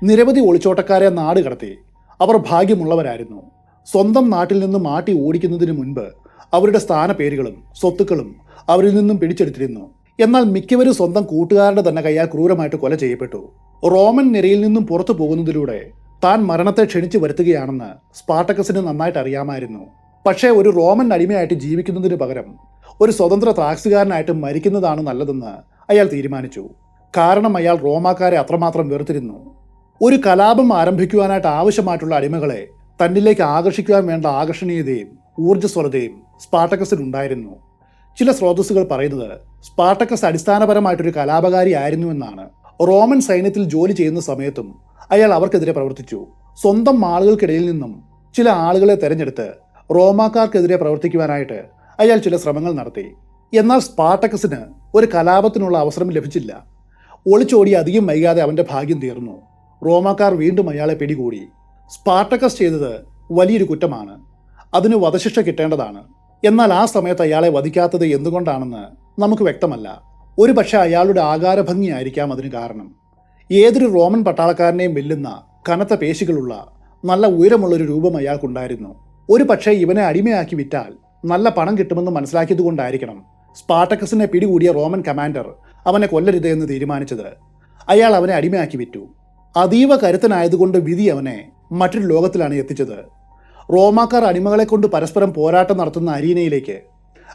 നിരവധി ഒളിച്ചോട്ടക്കാരെ നാട് കടത്തി. അവർ ഭാഗ്യമുള്ളവരായിരുന്നു. സ്വന്തം നാട്ടിൽ നിന്നും മാറ്റി ഓടിക്കുന്നതിന് മുൻപ് അവരുടെ സ്ഥാനപ്പേരുകളും സ്വത്തുക്കളും അവരിൽ നിന്നും പിടിച്ചെടുത്തിരുന്നു. എന്നാൽ മിക്കവരും സ്വന്തം കൂട്ടുകാരുടെ തന്നെ കയ്യാൽ ക്രൂരമായിട്ട് കൊല ചെയ്യപ്പെട്ടു. റോമൻ നിരയിൽ നിന്നും പുറത്തു പോകുന്നതിലൂടെ താൻ മരണത്തെ ക്ഷണിച്ചു വരുത്തുകയാണെന്ന് സ്പാർട്ടക്കസിന് നന്നായിട്ട് അറിയാമായിരുന്നു. പക്ഷേ ഒരു റോമൻ അടിമയായിട്ട് ജീവിക്കുന്നതിന് പകരം ഒരു സ്വതന്ത്ര ത്രാക്സുകാരനായിട്ട് മരിക്കുന്നതാണ് നല്ലതെന്ന് അയാൾ തീരുമാനിച്ചു. കാരണം അയാൾ റോമാക്കാരെ അത്രമാത്രം വെറുത്തിരുന്നു. ഒരു കലാപം ആരംഭിക്കുവാനായിട്ട് ആവശ്യമായിട്ടുള്ള അടിമകളെ തന്നിലേക്ക് ആകർഷിക്കുവാൻ വേണ്ട ആകർഷണീയതയും ഊർജ്ജസ്വലതയും സ്പാർട്ടക്കസിനുണ്ടായിരുന്നു. ചില സ്രോതസ്സുകൾ പറയുന്നത് സ്പാർട്ടക്കസ് അടിസ്ഥാനപരമായിട്ടൊരു കലാപകാരി ആയിരുന്നുവെന്നാണ്. റോമൻ സൈന്യത്തിൽ ജോലി ചെയ്യുന്ന സമയത്തും അയാൾ അവർക്കെതിരെ പ്രവർത്തിച്ചു. സ്വന്തം ആളുകൾക്കിടയിൽ നിന്നും ചില ആളുകളെ തെരഞ്ഞെടുത്ത് റോമാക്കാർക്കെതിരെ പ്രവർത്തിക്കുവാനായിട്ട് അയാൾ ചില ശ്രമങ്ങൾ നടത്തി. എന്നാൽ സ്പാർട്ടക്കസിന് ഒരു കലാപത്തിനുള്ള അവസരം ലഭിച്ചില്ല. ഒളിച്ചോടി അധികം വൈകാതെ അവന്റെ ഭാഗ്യം തീർന്നു. റോമാക്കാർ വീണ്ടും അയാളെ പിടികൂടി. സ്പാർട്ടക്കസ് ചെയ്തത് വലിയൊരു കുറ്റമാണ്. അതിന് വധശിക്ഷ കിട്ടേണ്ടതാണ്. എന്നാൽ ആ സമയത്ത് അയാളെ വധിക്കാത്തത് എന്തുകൊണ്ടാണെന്ന് നമുക്ക് വ്യക്തമല്ല. ഒരു പക്ഷേ അയാളുടെ ആകാരഭംഗിയായിരിക്കാം അതിന് കാരണം. ഏതൊരു റോമൻ പട്ടാളക്കാരനെയും വെല്ലുന്ന കനത്ത പേശികളുള്ള നല്ല ഉയരമുള്ളൊരു രൂപം അയാൾക്കുണ്ടായിരുന്നു. ഒരു പക്ഷേ ഇവനെ അടിമയാക്കി വിറ്റാൽ നല്ല പണം കിട്ടുമെന്ന് മനസ്സിലാക്കിയതുകൊണ്ടായിരിക്കണം സ്പാർട്ടക്കസിനെ പിടികൂടിയ റോമൻ കമാൻഡർ അവനെ കൊല്ലരുത് എന്ന് തീരുമാനിച്ചത്. അയാൾ അവനെ അടിമയാക്കി വിറ്റു. അതീവ കരുത്തനായതുകൊണ്ട് വിധി അവനെ മറ്റൊരു ലോകത്തിലാണ് എത്തിച്ചത്. റോമാക്കാർ അടിമകളെ കൊണ്ട് പരസ്പരം പോരാട്ടം നടത്തുന്ന അരീനയിലേക്ക്.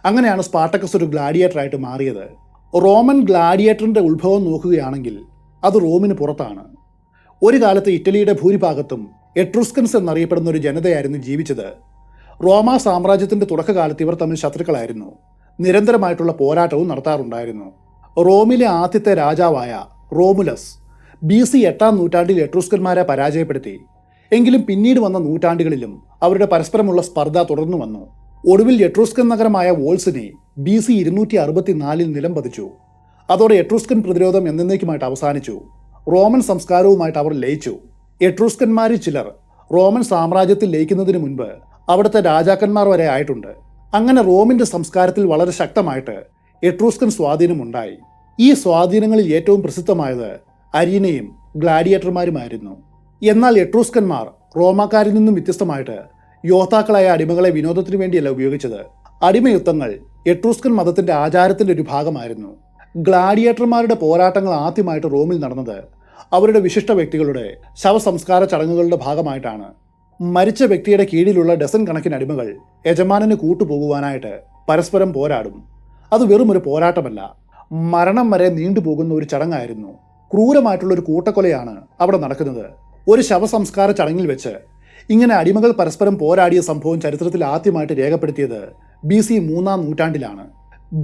അങ്ങനെയാണ് സ്പാർട്ടക്കസ് ഒരു ഗ്ലാഡിയേറ്ററായിട്ട് മാറിയത്. റോമൻ ഗ്ലാഡിയേറ്ററിന്റെ ഉത്ഭവം നോക്കുകയാണെങ്കിൽ അത് റോമിന് പുറത്താണ്. ഒരു കാലത്ത് ഇറ്റലിയുടെ ഭൂരിഭാഗത്തും എട്രുസ്കൻസ് എന്നറിയപ്പെടുന്ന ഒരു ജനതയായിരുന്നു ജീവിച്ചത്. റോമാ സാമ്രാജ്യത്തിന്റെ തുടക്കകാലത്ത് ഇവർ തമ്മിൽ ശത്രുക്കളായിരുന്നു. നിരന്തരമായിട്ടുള്ള പോരാട്ടവും നടത്താറുണ്ടായിരുന്നു. റോമിലെ ആദ്യത്തെ രാജാവായ റോമുലസ് BC 8-ാം നൂറ്റാണ്ടിൽ എട്രൂസ്കന്മാരെ പരാജയപ്പെടുത്തി. എങ്കിലും പിന്നീട് വന്ന നൂറ്റാണ്ടുകളിലും അവരുടെ പരസ്പരമുള്ള സ്പർദ്ധ തുടർന്നു വന്നു. ഒടുവിൽ എട്രൂസ്കൻ നഗരമായ വോൾസിനെ BC 264 നിലം പതിച്ചു. അതോടെ എട്രൂസ്കൻ പ്രതിരോധം എന്നേക്കുമായിട്ട് അവസാനിച്ചു. റോമൻ സംസ്കാരവുമായിട്ട് അവർ ലയിച്ചു. എട്രൂസ്കന്മാരിൽ ചിലർ റോമൻ സാമ്രാജ്യത്തിൽ ലയിക്കുന്നതിന് മുൻപ് അവിടുത്തെ രാജാക്കന്മാർ വരെ ആയിട്ടുണ്ട്. അങ്ങനെ റോമിന്റെ സംസ്കാരത്തിൽ വളരെ ശക്തമായിട്ട് എട്രൂസ്കൻ സ്വാധീനമുണ്ടായി. ഈ സ്വാധീനങ്ങളിൽ ഏറ്റവും പ്രസിദ്ധമായത് അരീനയും ഗ്ലാഡിയേറ്റർമാരുമായിരുന്നു. എന്നാൽ എട്രൂസ്കന്മാർ റോമാക്കാരിൽ നിന്നും വ്യത്യസ്തമായിട്ട് യോദ്ധാക്കളായ അടിമകളെ വിനോദത്തിനു വേണ്ടിയല്ല ഉപയോഗിച്ചത്. അടിമയുദ്ധങ്ങൾ എട്രൂസ്കൻ മതത്തിന്റെ ആചാരത്തിന്റെ ഒരു ഭാഗമായിരുന്നു. ഗ്ലാഡിയേറ്റർമാരുടെ പോരാട്ടങ്ങൾ ആദ്യമായിട്ട് റോമിൽ നടന്നത് അവരുടെ വിശിഷ്ട വ്യക്തികളുടെ ശവസംസ്കാര ചടങ്ങുകളുടെ ഭാഗമായിട്ടാണ്. മരിച്ച വ്യക്തിയുടെ കീഴിലുള്ള ഡസൻ കണക്കിന് അടിമകൾ യജമാനന് കൂട്ടുപോകുവാനായിട്ട് പരസ്പരം പോരാടും. അത് വെറും ഒരു പോരാട്ടമല്ല, മരണം വരെ നീണ്ടുപോകുന്ന ഒരു ചടങ്ങായിരുന്നു. ക്രൂരമായിട്ടുള്ള ഒരു കൂട്ടക്കൊലയാണ് അവിടെ നടക്കുന്നത്. ഒരു ശവസംസ്കാര ചടങ്ങിൽ വെച്ച് ഇങ്ങനെ അടിമകൾ പരസ്പരം പോരാടിയ സംഭവം ചരിത്രത്തിൽ ആദ്യമായിട്ട് രേഖപ്പെടുത്തിയത് BC 3-ാം നൂറ്റാണ്ടിലാണ്.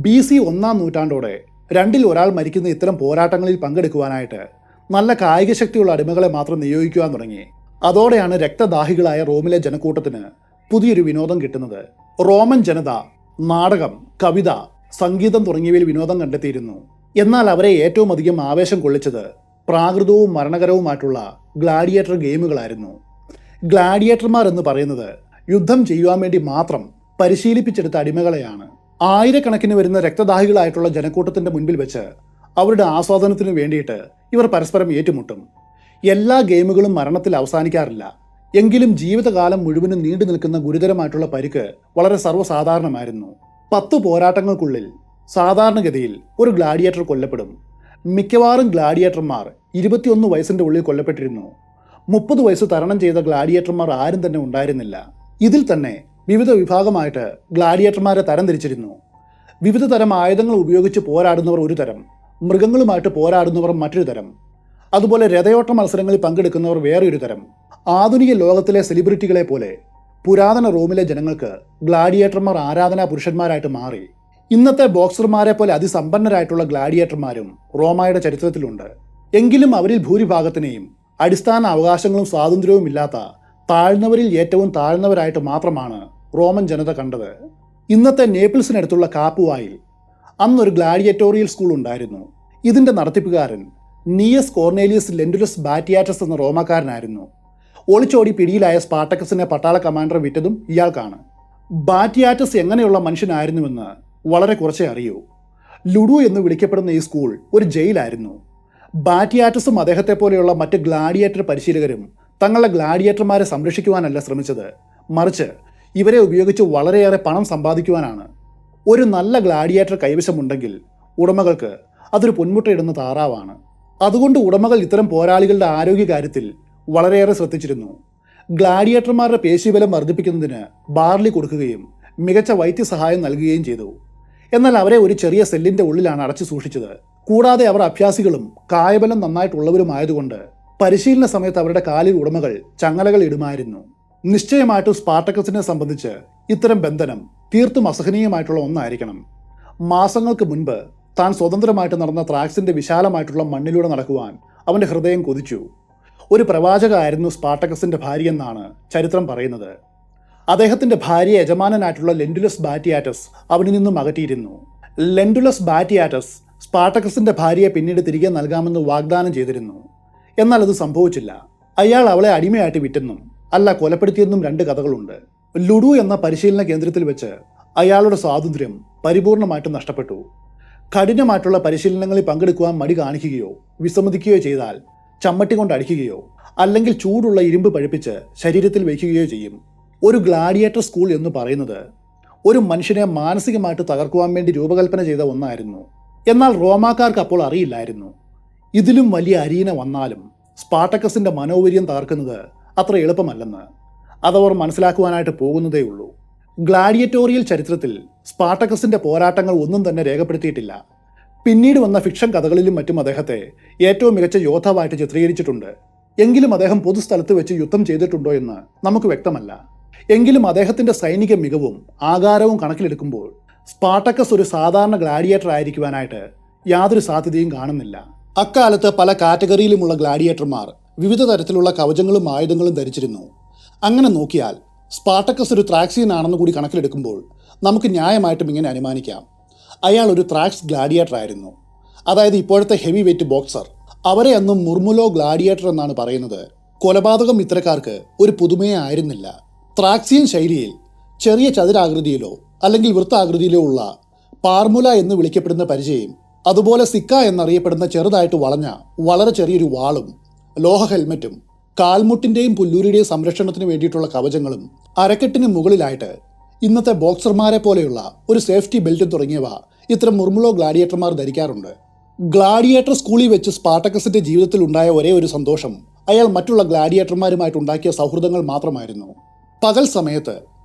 BC 1-ാം നൂറ്റാണ്ടോടെ 2-ൽ ഒരാൾ മരിക്കുന്ന ഇത്തരം പോരാട്ടങ്ങളിൽ പങ്കെടുക്കുവാനായിട്ട് നല്ല കായിക ശക്തിയുള്ള അടിമകളെ മാത്രം നിയോഗിക്കുവാൻ തുടങ്ങി. അതോടെയാണ് രക്തദാഹികളായ റോമിലെ ജനക്കൂട്ടത്തിന് പുതിയൊരു വിനോദം കിട്ടുന്നത്. റോമൻ ജനത നാടകം, കവിത, സംഗീതം തുടങ്ങിയവയിൽ വിനോദം കണ്ടെത്തിയിരുന്നു. എന്നാൽ അവരെ ഏറ്റവും അധികം ആവേശം കൊള്ളിച്ചത് പ്രാകൃതവും മരണകരവുമായിട്ടുള്ള ഗ്ലാഡിയേറ്റർ ഗെയിമുകളായിരുന്നു. ഗ്ലാഡിയേറ്റർമാർ എന്ന് പറയുന്നത് യുദ്ധം ചെയ്യുവാൻ വേണ്ടി മാത്രം പരിശീലിപ്പിച്ചെടുത്ത അടിമകളെയാണ്. ആയിരക്കണക്കിന് വരുന്ന രക്തദാഹികളായിട്ടുള്ള ജനക്കൂട്ടത്തിന്റെ മുൻപിൽ വെച്ച് അവരുടെ ആസ്വാദനത്തിനു വേണ്ടിയിട്ട് ഇവർ പരസ്പരം ഏറ്റുമുട്ടും. എല്ലാ ഗെയിമുകളും മരണത്തിൽ അവസാനിക്കാറില്ല. എങ്കിലും ജീവിതകാലം മുഴുവനും നീണ്ടു നിൽക്കുന്ന ഗുരുതരമായിട്ടുള്ള പരിക്ക് വളരെ സർവ്വസാധാരണമായിരുന്നു. 10 പോരാട്ടങ്ങൾക്കുള്ളിൽ സാധാരണഗതിയിൽ ഒരു ഗ്ലാഡിയേറ്റർ കൊല്ലപ്പെടും. മിക്കവാറും ഗ്ലാഡിയേറ്റർമാർ 21 വയസ്സിന്റെ ഉള്ളിൽ കൊല്ലപ്പെട്ടിരുന്നു. 30 വയസ്സ് തരണം ചെയ്ത ഗ്ലാഡിയേറ്റർമാർ ആരും തന്നെ ഉണ്ടായിരുന്നില്ല. ഇതിൽ തന്നെ വിവിധ വിഭാഗമായിട്ട് ഗ്ലാഡിയേറ്റർമാരെ തരംതിരിച്ചിരുന്നു. വിവിധ തരം ആയുധങ്ങൾ ഉപയോഗിച്ച് പോരാടുന്നവർ ഒരു തരം, മൃഗങ്ങളുമായിട്ട് പോരാടുന്നവർ മറ്റൊരു തരം, അതുപോലെ രഥയോട്ട മത്സരങ്ങളിൽ പങ്കെടുക്കുന്നവർ വേറൊരു തരം. ആധുനിക ലോകത്തിലെ സെലിബ്രിറ്റികളെ പോലെ പുരാതന റോമിലെ ജനങ്ങൾക്ക് ഗ്ലാഡിയേറ്റർമാർ ആരാധനാ പുരുഷന്മാരായിട്ട് മാറി. ഇന്നത്തെ ബോക്സർമാരെ പോലെ അതിസമ്പന്നരായിട്ടുള്ള ഗ്ലാഡിയേറ്റർമാരും റോമയുടെ ചരിത്രത്തിലുണ്ട്. എങ്കിലും അവരിൽ ഭൂരിഭാഗത്തിനെയും അടിസ്ഥാന അവകാശങ്ങളും സ്വാതന്ത്ര്യവും ഇല്ലാത്ത താഴ്ന്നവരിൽ ഏറ്റവും താഴ്ന്നവരായിട്ട് മാത്രമാണ് റോമൻ ജനത കണ്ടത്. ഇന്നത്തെ നേപ്പിൾസിനടുത്തുള്ള കാപ്പുവായിൽ അന്നൊരു ഗ്ലാഡിയേറ്റോറിയൽ സ്കൂൾ ഉണ്ടായിരുന്നു. ഇതിന്റെ നടത്തിപ്പുകാരൻ നിയസ് കോർണേലിയസ് ലെൻഡുലസ് ബാറ്റിയാറ്റസ് എന്ന റോമാക്കാരനായിരുന്നു. ഒളിച്ചോടി പിടിയിലായ സ്പാർട്ടക്കസിനെ പട്ടാള കമാൻഡർ വിറ്റതും ഇയാൾക്കാണ്. ബാറ്റിയാറ്റസ് എങ്ങനെയുള്ള മനുഷ്യനായിരുന്നുവെന്ന് വളരെ കുറച്ചേ അറിയൂ. ലുഡു എന്ന് വിളിക്കപ്പെടുന്ന ഈ സ്കൂൾ ഒരു ജയിലായിരുന്നു. ബാറ്റിയാറ്റസും അദ്ദേഹത്തെ പോലെയുള്ള മറ്റ് ഗ്ലാഡിയേറ്റർ പരിശീലകരും തങ്ങളുടെ ഗ്ലാഡിയേറ്റർമാരെ സംരക്ഷിക്കുവാനല്ല ശ്രമിച്ചത്, മറിച്ച് ഇവരെ ഉപയോഗിച്ച് വളരെയേറെ പണം സമ്പാദിക്കുവാനാണ്. ഒരു നല്ല ഗ്ലാഡിയേറ്റർ കൈവശമുണ്ടെങ്കിൽ ഉടമകൾക്ക് അതൊരു പൊന്മുട്ടയിടുന്ന താറാവാണ്. അതുകൊണ്ട് ഉടമകൾ ഇത്തരം പോരാളികളുടെ ആരോഗ്യകാര്യത്തിൽ വളരെയേറെ ശ്രദ്ധിച്ചിരുന്നു. ഗ്ലാഡിയേറ്റർമാരുടെ പേശീബലം വർദ്ധിപ്പിക്കുന്നതിന് ബാർലി കൊടുക്കുകയും മികച്ച വൈദ്യസഹായം നൽകുകയും ചെയ്തു. എന്നാൽ അവരെ ഒരു ചെറിയ സെല്ലിന്റെ ഉള്ളിലാണ് അടച്ചു സൂക്ഷിച്ചത്. കൂടാതെ അവർ അഭ്യാസികളും കായബലം നന്നായിട്ടുള്ളവരുമായതുകൊണ്ട് പരിശീലന സമയത്ത് അവരുടെ കാലിൽ ഉടമകൾ ചങ്ങലകൾ ഇടുമായിരുന്നു. നിശ്ചയമായിട്ടും സ്പാർട്ടക്കസിനെ സംബന്ധിച്ച് ഇത്തരം ബന്ധനം തീർത്തും അസഹനീയമായിട്ടുള്ള ഒന്നായിരിക്കണം. മാസങ്ങൾക്ക് മുൻപ് താൻ സ്വതന്ത്രമായിട്ട് നടന്ന ത്രാക്സിന്റെ വിശാലമായിട്ടുള്ള മണ്ണിലൂടെ നടക്കുവാൻ അവന്റെ ഹൃദയം കൊതിച്ചു. ഒരു പ്രവാചകമായിരുന്നു സ്പാർട്ടക്കസിന്റെ ഭാര്യയെന്നാണ് ചരിത്രം പറയുന്നത്. അദ്ദേഹത്തിന്റെ ഭാര്യ യജമാനനായിട്ടുള്ള ലെൻഡുലസ് ബാറ്റിയാറ്റസ് അവനിൽ നിന്നും അകറ്റിയിരുന്നു. ലെൻഡുലസ് ബാറ്റിയാറ്റസ് സ്പാർട്ടക്കസിന്റെ ഭാര്യയെ പിന്നീട് തിരികെ നൽകാമെന്ന് വാഗ്ദാനം ചെയ്തിരുന്നു. എന്നാൽ അത് സംഭവിച്ചില്ല. അയാൾ അവളെ അടിമയായിട്ട് വിറ്റെന്നും അല്ല കൊലപ്പെടുത്തിയെന്നും 2 കഥകളുണ്ട്. ലുഡു എന്ന പരിശീലന കേന്ദ്രത്തിൽ വെച്ച് അയാളുടെ സ്വാതന്ത്ര്യം പരിപൂർണമായിട്ടും നഷ്ടപ്പെട്ടു. കഠിനമായിട്ടുള്ള പരിശീലനങ്ങളിൽ പങ്കെടുക്കുവാൻ മടി കാണിക്കുകയോ വിസമ്മതിക്കുകയോ ചെയ്താൽ ചമ്മട്ടി കൊണ്ട് അടിക്കുകയോ അല്ലെങ്കിൽ ചൂടുള്ള ഇരുമ്പ് പഴുപ്പിച്ച് ശരീരത്തിൽ വയ്ക്കുകയോ ചെയ്യും. ഒരു ഗ്ലാഡിയേറ്റർ സ്കൂൾ എന്ന് പറയുന്നത് ഒരു മനുഷ്യനെ മാനസികമായിട്ട് തകർക്കുവാൻ വേണ്ടി രൂപകൽപ്പന ചെയ്ത ഒന്നായിരുന്നു. എന്നാൽ റോമാക്കാർക്ക് അപ്പോൾ അറിയില്ലായിരുന്നു, ഇതിലും വലിയ അരീന വന്നാലും സ്പാർട്ടക്കസിന്റെ മനോവീര്യം തകർക്കുന്നത് അത്ര എളുപ്പമല്ലെന്ന്. അതവർ മനസ്സിലാക്കുവാനായിട്ട് പോകുന്നതേ ഉള്ളൂ. ഗ്ലാഡിയേറ്റോറിയൽ ചരിത്രത്തിൽ സ്പാർട്ടക്കസിന്റെ പോരാട്ടങ്ങൾ ഒന്നും തന്നെ രേഖപ്പെടുത്തിയിട്ടില്ല. പിന്നീട് വന്ന ഫിക്ഷൻ കഥകളിലും മറ്റും അദ്ദേഹത്തെ ഏറ്റവും മികച്ച യോദ്ധാവായിട്ട് ചിത്രീകരിച്ചിട്ടുണ്ട്. എങ്കിലും അദ്ദേഹം പൊതുസ്ഥലത്ത് വെച്ച് യുദ്ധം ചെയ്തിട്ടുണ്ടോ എന്ന് നമുക്ക് വ്യക്തമല്ല. എങ്കിലും അദ്ദേഹത്തിന്റെ സൈനിക മികവും ആകാരവും കണക്കിലെടുക്കുമ്പോൾ സ്പാർട്ടക്കസ് ഒരു സാധാരണ ഗ്ലാഡിയേറ്റർ ആയിരിക്കുവാനായിട്ട് യാതൊരു സാധ്യതയും കാണുന്നില്ല. അക്കാലത്ത് പല കാറ്റഗറിയിലുമുള്ള ഗ്ലാഡിയേറ്റർമാർ വിവിധ തരത്തിലുള്ള കവചങ്ങളും ആയുധങ്ങളും ധരിച്ചിരുന്നു. അങ്ങനെ നോക്കിയാൽ സ്പാർട്ടക്കസ് ഒരു ത്രാക്സിയൻ ആണെന്ന് കൂടി കണക്കിലെടുക്കുമ്പോൾ നമുക്ക് ന്യായമായിട്ടും ഇങ്ങനെ അനുമാനിക്കാം, അയാൾ ഒരു ത്രാക്സ് ഗ്ലാഡിയേറ്റർ ആയിരുന്നു. അതായത് ഇപ്പോഴത്തെ ഹെവി വെയ്റ്റ് ബോക്സർ. അവരെ അന്നും മുർമുലോ ഗ്ലാഡിയേറ്റർ എന്നാണ് പറയുന്നത്. കൊലപാതകം ഇത്തരക്കാർക്ക് ഒരു പുതുമയെ ആയിരുന്നില്ല. ത്രാക്സിയൻ ശൈലിയിൽ ചെറിയ ചതുരാകൃതിയിലോ അല്ലെങ്കിൽ വൃത്താകൃതിയിലോ ഉള്ള പാർമുല എന്ന് വിളിക്കപ്പെടുന്ന പരിചയം, അതുപോലെ സിക്ക എന്നറിയപ്പെടുന്ന ചെറുതായിട്ട് വളഞ്ഞ വളരെ ചെറിയൊരു വാളും ലോഹ ഹെൽമറ്റും കാൽമുട്ടിൻ്റെയും പുല്ലൂരിയുടെയും സംരക്ഷണത്തിന് വേണ്ടിയിട്ടുള്ള കവചങ്ങളും അരക്കെട്ടിന് മുകളിലായിട്ട് ഇന്നത്തെ ബോക്സർമാരെ പോലെയുള്ള ഒരു സേഫ്റ്റി ബെൽറ്റും തുടങ്ങിയവ ഇത്തരം മുർമുലോ ഗ്ലാഡിയേറ്റർമാർ ധരിക്കാറുണ്ട്. ഗ്ലാഡിയേറ്റർ സ്കൂളിൽ വെച്ച് സ്പാർട്ടക്കസിന്റെ ജീവിതത്തിൽ ഉണ്ടായ ഒരേ ഒരു സന്തോഷം അയാൾ മറ്റുള്ള ഗ്ലാഡിയേറ്റർമാരുമായിട്ട് ഉണ്ടാക്കിയ സൗഹൃദങ്ങൾ മാത്രമായിരുന്നു. പകൽ സമയത്ത്,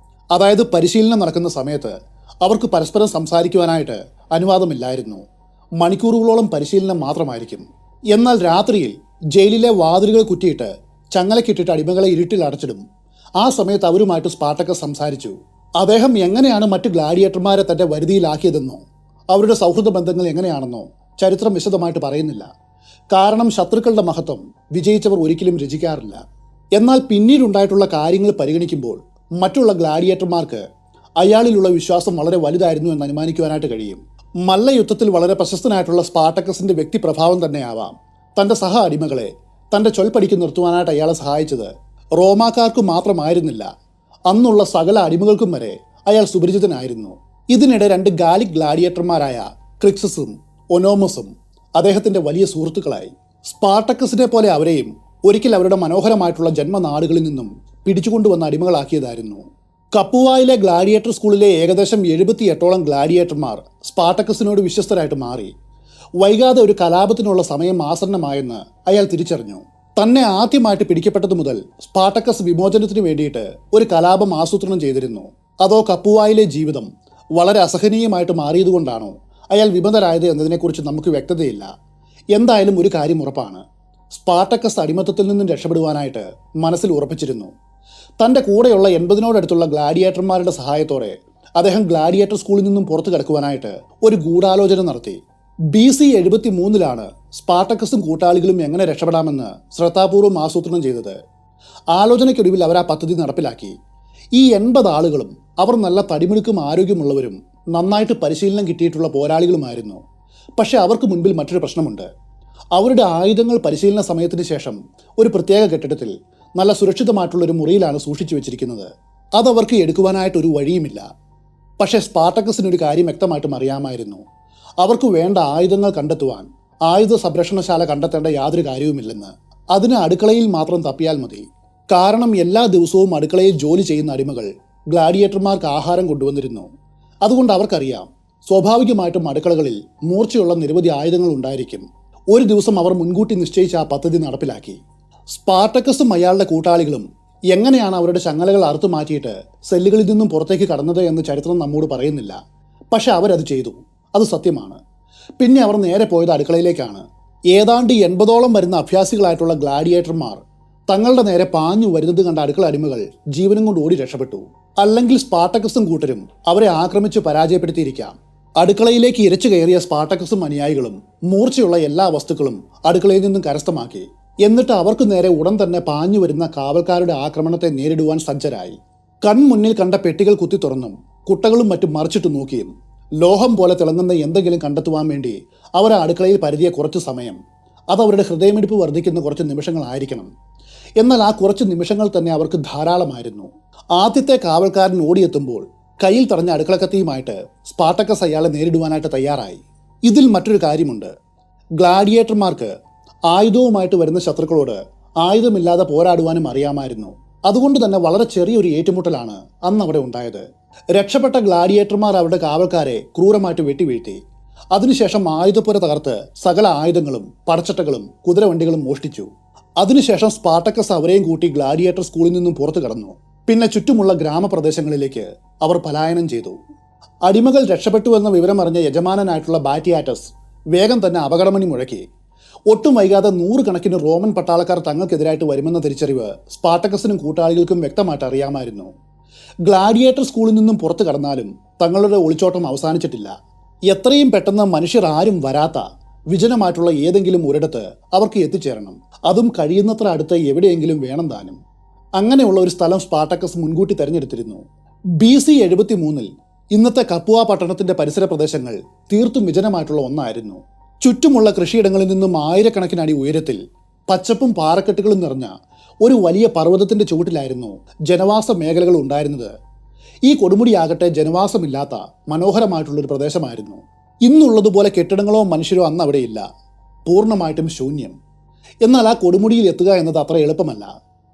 അതായത് പരിശീലനം നടക്കുന്ന സമയത്ത് അവർക്ക് പരസ്പരം സംസാരിക്കുവാനായിട്ട് അനുവാദമില്ലായിരുന്നു. മണിക്കൂറുകളോളം പരിശീലനം മാത്രമായിരിക്കും. എന്നാൽ രാത്രിയിൽ ജയിലിലെ വാതിലുകൾ കുറ്റിയിട്ട് ചങ്ങലക്കിട്ടിട്ട് അടിമകളെ ഇരുട്ടിൽ അടച്ചിടും. ആ സമയത്ത് അവരുമായിട്ട് സ്പാർട്ടക്കസ് സംസാരിച്ചു. അദ്ദേഹം എങ്ങനെയാണ് മറ്റു ഗ്ലാഡിയേറ്റർമാരെ തന്റെ വരുതിയിലാക്കിയതെന്നോ അവരുടെ സൗഹൃദ ബന്ധങ്ങൾ എങ്ങനെയാണെന്നോ ചരിത്രം വിശദമായിട്ട് പറയുന്നില്ല. കാരണം ശത്രുക്കളുടെ മഹത്വം വിജയിച്ചവർ ഒരിക്കലും രചിക്കാറില്ല. എന്നാൽ പിന്നീടുണ്ടായിട്ടുള്ള കാര്യങ്ങൾ പരിഗണിക്കുമ്പോൾ മറ്റുള്ള ഗ്ലാഡിയേറ്റർമാർക്ക് അയാളിലുള്ള വിശ്വാസം വളരെ വലുതായിരുന്നു എന്ന് അനുമാനിക്കുവാനായിട്ട് കഴിയും. മല്ലയുദ്ധത്തിൽ വളരെ പ്രശസ്തനായിട്ടുള്ള സ്പാർട്ടക്കസിന്റെ വ്യക്തിപ്രഭാവം തന്നെയാവാം തന്റെ സഹ അടിമകളെ തന്റെ ചൊൽപ്പടിക്ക് നിർത്തുവാനായിട്ട് അയാളെ സഹായിച്ചത്. റോമാക്കാർക്ക് മാത്രമായിരുന്നില്ല, അന്നുള്ള സകല അടിമകൾക്കും വരെ അയാൾ സുപരിചിതനായിരുന്നു. ഇതിനിടെ 2 ഗാലിക് ഗ്ലാഡിയേറ്റർമാരായ ക്രിക്സസും ഒനോമസും അദ്ദേഹത്തിന്റെ വലിയ സുഹൃത്തുക്കളായി. സ്പാർട്ടക്കസിനെ പോലെ അവരെയും ഒരിക്കൽ അവരുടെ മനോഹരമായിട്ടുള്ള ജന്മനാടുകളിൽ നിന്നും പിടിച്ചുകൊണ്ടുവന്ന അടിമകളാക്കിയതായിരുന്നു. കപ്പുവായിലെ ഗ്ലാഡിയേറ്റർ സ്കൂളിലെ ഏകദേശം 78ഓളം ഗ്ലാഡിയേറ്റർമാർ സ്പാർട്ടക്കസിനോട് വിശ്വസ്തരായിട്ട് മാറി. വൈകാതെ ഒരു കലാപത്തിനുള്ള സമയം ആസന്നമായെന്ന് അയാൾ തിരിച്ചറിഞ്ഞു. തന്നെ ആദ്യമായിട്ട് പിടിക്കപ്പെട്ടതു മുതൽ സ്പാർട്ടക്കസ് വിമോചനത്തിന് വേണ്ടിയിട്ട് ഒരു കലാപം ആസൂത്രണം ചെയ്തിരുന്നു. അതോ കപ്പുവായിലെ ജീവിതം വളരെ അസഹനീയമായിട്ട് മാറിയതുകൊണ്ടാണോ അയാൾ വിമതരായത് എന്നതിനെക്കുറിച്ച് നമുക്ക് വ്യക്തതയില്ല. എന്തായാലും ഒരു കാര്യം ഉറപ്പാണ്, സ്പാർട്ടക്കസ് അടിമത്തത്തിൽ നിന്നും രക്ഷപ്പെടുവാനായിട്ട് മനസ്സിൽ ഉറപ്പിച്ചിരുന്നു. തൻ്റെ കൂടെയുള്ള 80നോടടുത്തുള്ള ഗ്ലാഡിയേറ്റർമാരുടെ സഹായത്തോടെ അദ്ദേഹം ഗ്ലാഡിയേറ്റർ സ്കൂളിൽ നിന്നും പുറത്തു കടക്കുവാനായിട്ട് ഒരു ഗൂഢാലോചന നടത്തി. BC 73 സ്പാർട്ടക്കസും കൂട്ടാളികളും എങ്ങനെ രക്ഷപ്പെടാമെന്ന് ശ്രദ്ധാപൂർവം ആസൂത്രണം ചെയ്തത്. ആലോചനയ്ക്കൊടുവിൽ അവർ ആ പദ്ധതി നടപ്പിലാക്കി. ഈ 80 ആളുകളും അവർ നല്ല തടിമിടുക്കും ആരോഗ്യമുള്ളവരും നന്നായിട്ട് പരിശീലനം കിട്ടിയിട്ടുള്ള പോരാളികളുമായിരുന്നു. പക്ഷെ അവർക്ക് മുൻപിൽ മറ്റൊരു പ്രശ്നമുണ്ട്. അവരുടെ ആയുധങ്ങൾ പരിശീലന സമയത്തിന് ശേഷം ഒരു പ്രത്യേക കെട്ടിടത്തിൽ നല്ല സുരക്ഷിതമായിട്ടുള്ളൊരു മുറിയിലാണ് സൂക്ഷിച്ചു വെച്ചിരിക്കുന്നത്. അതവർക്ക് എടുക്കുവാനായിട്ടൊരു വഴിയുമില്ല. പക്ഷേ സ്പാർട്ടക്കസിനൊരു കാര്യം വ്യക്തമായിട്ടും അറിയാമായിരുന്നു. അവർക്ക് വേണ്ട ആയുധങ്ങൾ കണ്ടെത്തുവാൻ ആയുധ സംരക്ഷണശാല കണ്ടെത്തേണ്ട യാതൊരു കാര്യവുമില്ലെന്ന്. അതിന് അടുക്കളയിൽ മാത്രം തപ്പിയാൽ മതി. കാരണം എല്ലാ ദിവസവും അടുക്കളയിൽ ജോലി ചെയ്യുന്ന അടിമകൾ ഗ്ലാഡിയേറ്റർമാർക്ക് ആഹാരം കൊണ്ടുവന്നിരുന്നു. അതുകൊണ്ട് അവർക്കറിയാം, സ്വാഭാവികമായിട്ടും അടുക്കളകളിൽ മൂർച്ചയുള്ള നിരവധി ആയുധങ്ങൾ ഉണ്ടായിരിക്കും. ഒരു ദിവസം അവർ മുൻകൂട്ടി നിശ്ചയിച്ച ആ പദ്ധതി നടപ്പിലാക്കി. സ്പാർട്ടക്കസും അയാളുടെ കൂട്ടാളികളും എങ്ങനെയാണ് അവരുടെ ചങ്ങലകൾ അറുത്തു മാറ്റിയിട്ട് സെല്ലുകളിൽ നിന്നും പുറത്തേക്ക് കടന്നത് എന്ന് ചരിത്രം നമ്മോട് പറയുന്നില്ല. പക്ഷെ അവരത് ചെയ്തു, അത് സത്യമാണ്. പിന്നെ അവർ നേരെ പോയത് അടുക്കളയിലേക്കാണ്. ഏതാണ്ട് 80ഓളം വരുന്ന അഭ്യാസികളായിട്ടുള്ള ഗ്ലാഡിയേറ്റർമാർ തങ്ങളുടെ നേരെ പാഞ്ഞു വരുന്നത് കണ്ട അടുക്കള അടിമകൾ ജീവനും കൊണ്ട് ഓടി രക്ഷപ്പെട്ടു. അല്ലെങ്കിൽ സ്പാർട്ടക്കസും കൂട്ടരും അവരെ ആക്രമിച്ച് പരാജയപ്പെടുത്തിയിരിക്കാം. അടുക്കളയിലേക്ക് ഇരച്ചു കയറിയ സ്പാർട്ടക്കസും അനുയായികളും മൂർച്ചയുള്ള എല്ലാ വസ്തുക്കളും അടുക്കളയിൽ നിന്നും കരസ്ഥമാക്കി. എന്നിട്ട് അവർക്ക് നേരെ ഉടൻ തന്നെ പാഞ്ഞു വരുന്ന കാവൽക്കാരുടെ ആക്രമണത്തെ നേരിടുവാൻ സജ്ജരായി. കൺമുന്നിൽ കണ്ട പെട്ടികൾ കുത്തി തുറന്നും കുട്ടകളും മറ്റും മറിച്ചിട്ട് നോക്കിയും ലോഹം പോലെ തിളങ്ങുന്ന എന്തെങ്കിലും കണ്ടെത്തുവാൻ വേണ്ടി അവർ അടുക്കളയിൽ പരുതിയ കുറച്ച് സമയം, അതവരുടെ ഹൃദയമിടിപ്പ് വർദ്ധിക്കുന്ന കുറച്ച് നിമിഷങ്ങളായിരിക്കണം. എന്നാൽ ആ കുറച്ച് നിമിഷങ്ങൾ തന്നെ അവർക്ക് ധാരാളമായിരുന്നു. ആദ്യത്തെ കാവൽക്കാരൻ ഓടിയെത്തുമ്പോൾ കയ്യിൽ തടഞ്ഞ അടുക്കളക്കത്തിയുമായിട്ട് സ്പാർട്ടക്കസ് അയാളെ നേരിടുവാനായിട്ട് തയ്യാറായി. ഇതിൽ മറ്റൊരു കാര്യമുണ്ട്. ഗ്ലാഡിയേറ്റർമാർക്ക് ആയുധവുമായിട്ട് വരുന്ന ശത്രുക്കളോട് ആയുധമില്ലാതെ പോരാടുവാനും അറിയാമായിരുന്നു. അതുകൊണ്ട് തന്നെ വളരെ ചെറിയൊരു ഏറ്റുമുട്ടലാണ് അന്ന് അവിടെ ഉണ്ടായത്. രക്ഷപ്പെട്ട ഗ്ലാഡിയേറ്റർമാർ അവരുടെ കാവൽക്കാരെ ക്രൂരമായിട്ട് വെട്ടിവീഴ്ത്തി. അതിനുശേഷം ആയുധപ്പുര തകർത്ത് സകല ആയുധങ്ങളും പടച്ചട്ടകളും കുതിരവണ്ടികളും മോഷ്ടിച്ചു. അതിനുശേഷം സ്പാർട്ടക്കസ് അവരെയും കൂട്ടി ഗ്ലാഡിയേറ്റർ സ്കൂളിൽ നിന്നും പുറത്തു കടന്നു. പിന്നെ ചുറ്റുമുള്ള ഗ്രാമപ്രദേശങ്ങളിലേക്ക് അവർ പലായനം ചെയ്തു. അടിമകൾ രക്ഷപ്പെട്ടുവെന്ന വിവരമറിഞ്ഞ യജമാനനായിട്ടുള്ള ബാറ്റിയാറ്റസ് വേഗം തന്നെ അപകടമണി മുഴക്കി. ഒട്ടും വൈകാതെ 100 കണക്കിന് റോമൻ പട്ടാളക്കാർ തങ്ങൾക്കെതിരായിട്ട് വരുമെന്ന തിരിച്ചറിവ് സ്പാർട്ടക്കസിനും കൂട്ടാളികൾക്കും വ്യക്തമായിട്ട് അറിയാമായിരുന്നു. ഗ്ലാഡിയേറ്റർ സ്കൂളിൽ നിന്നും പുറത്തു കടന്നാലും തങ്ങളുടെ ഒളിച്ചോട്ടം അവസാനിച്ചിട്ടില്ല. എത്രയും പെട്ടെന്ന് മനുഷ്യർ ആരും വരാത്ത വിജനമായിട്ടുള്ള ഏതെങ്കിലും ഒരിടത്ത് അവർക്ക് എത്തിച്ചേരണം. അതും കഴിയുന്നത്ര അടുത്ത് എവിടെയെങ്കിലും വേണം താനും. അങ്ങനെയുള്ള ഒരു സ്ഥലം സ്പാർട്ടക്കസ് മുൻകൂട്ടി തെരഞ്ഞെടുത്തിരുന്നു. BC 73 ഇന്നത്തെ കപ്പുവ പട്ടണത്തിന്റെ പരിസര പ്രദേശങ്ങൾ തീർത്തും വിജനമായിട്ടുള്ള ഒന്നായിരുന്നു. ചുറ്റുമുള്ള കൃഷിയിടങ്ങളിൽ നിന്നും ആയിരക്കണക്കിന് അടി ഉയരത്തിൽ പച്ചപ്പും പാറക്കെട്ടുകളും നിറഞ്ഞ ഒരു വലിയ പർവ്വതത്തിന്റെ ചുവട്ടിലായിരുന്നു ജനവാസ മേഖലകൾ ഉണ്ടായിരുന്നത്. ഈ കൊടുമുടിയാകട്ടെ ജനവാസമില്ലാത്ത മനോഹരമായിട്ടുള്ളൊരു പ്രദേശമായിരുന്നു. ഇന്നുള്ളതുപോലെ കെട്ടിടങ്ങളോ മനുഷ്യരോ അന്ന് അവിടെയില്ല. പൂർണ്ണമായിട്ടും ശൂന്യം. എന്നാൽ ആ കൊടുമുടിയിൽ എത്തുക എന്നത് അത്ര എളുപ്പമല്ല.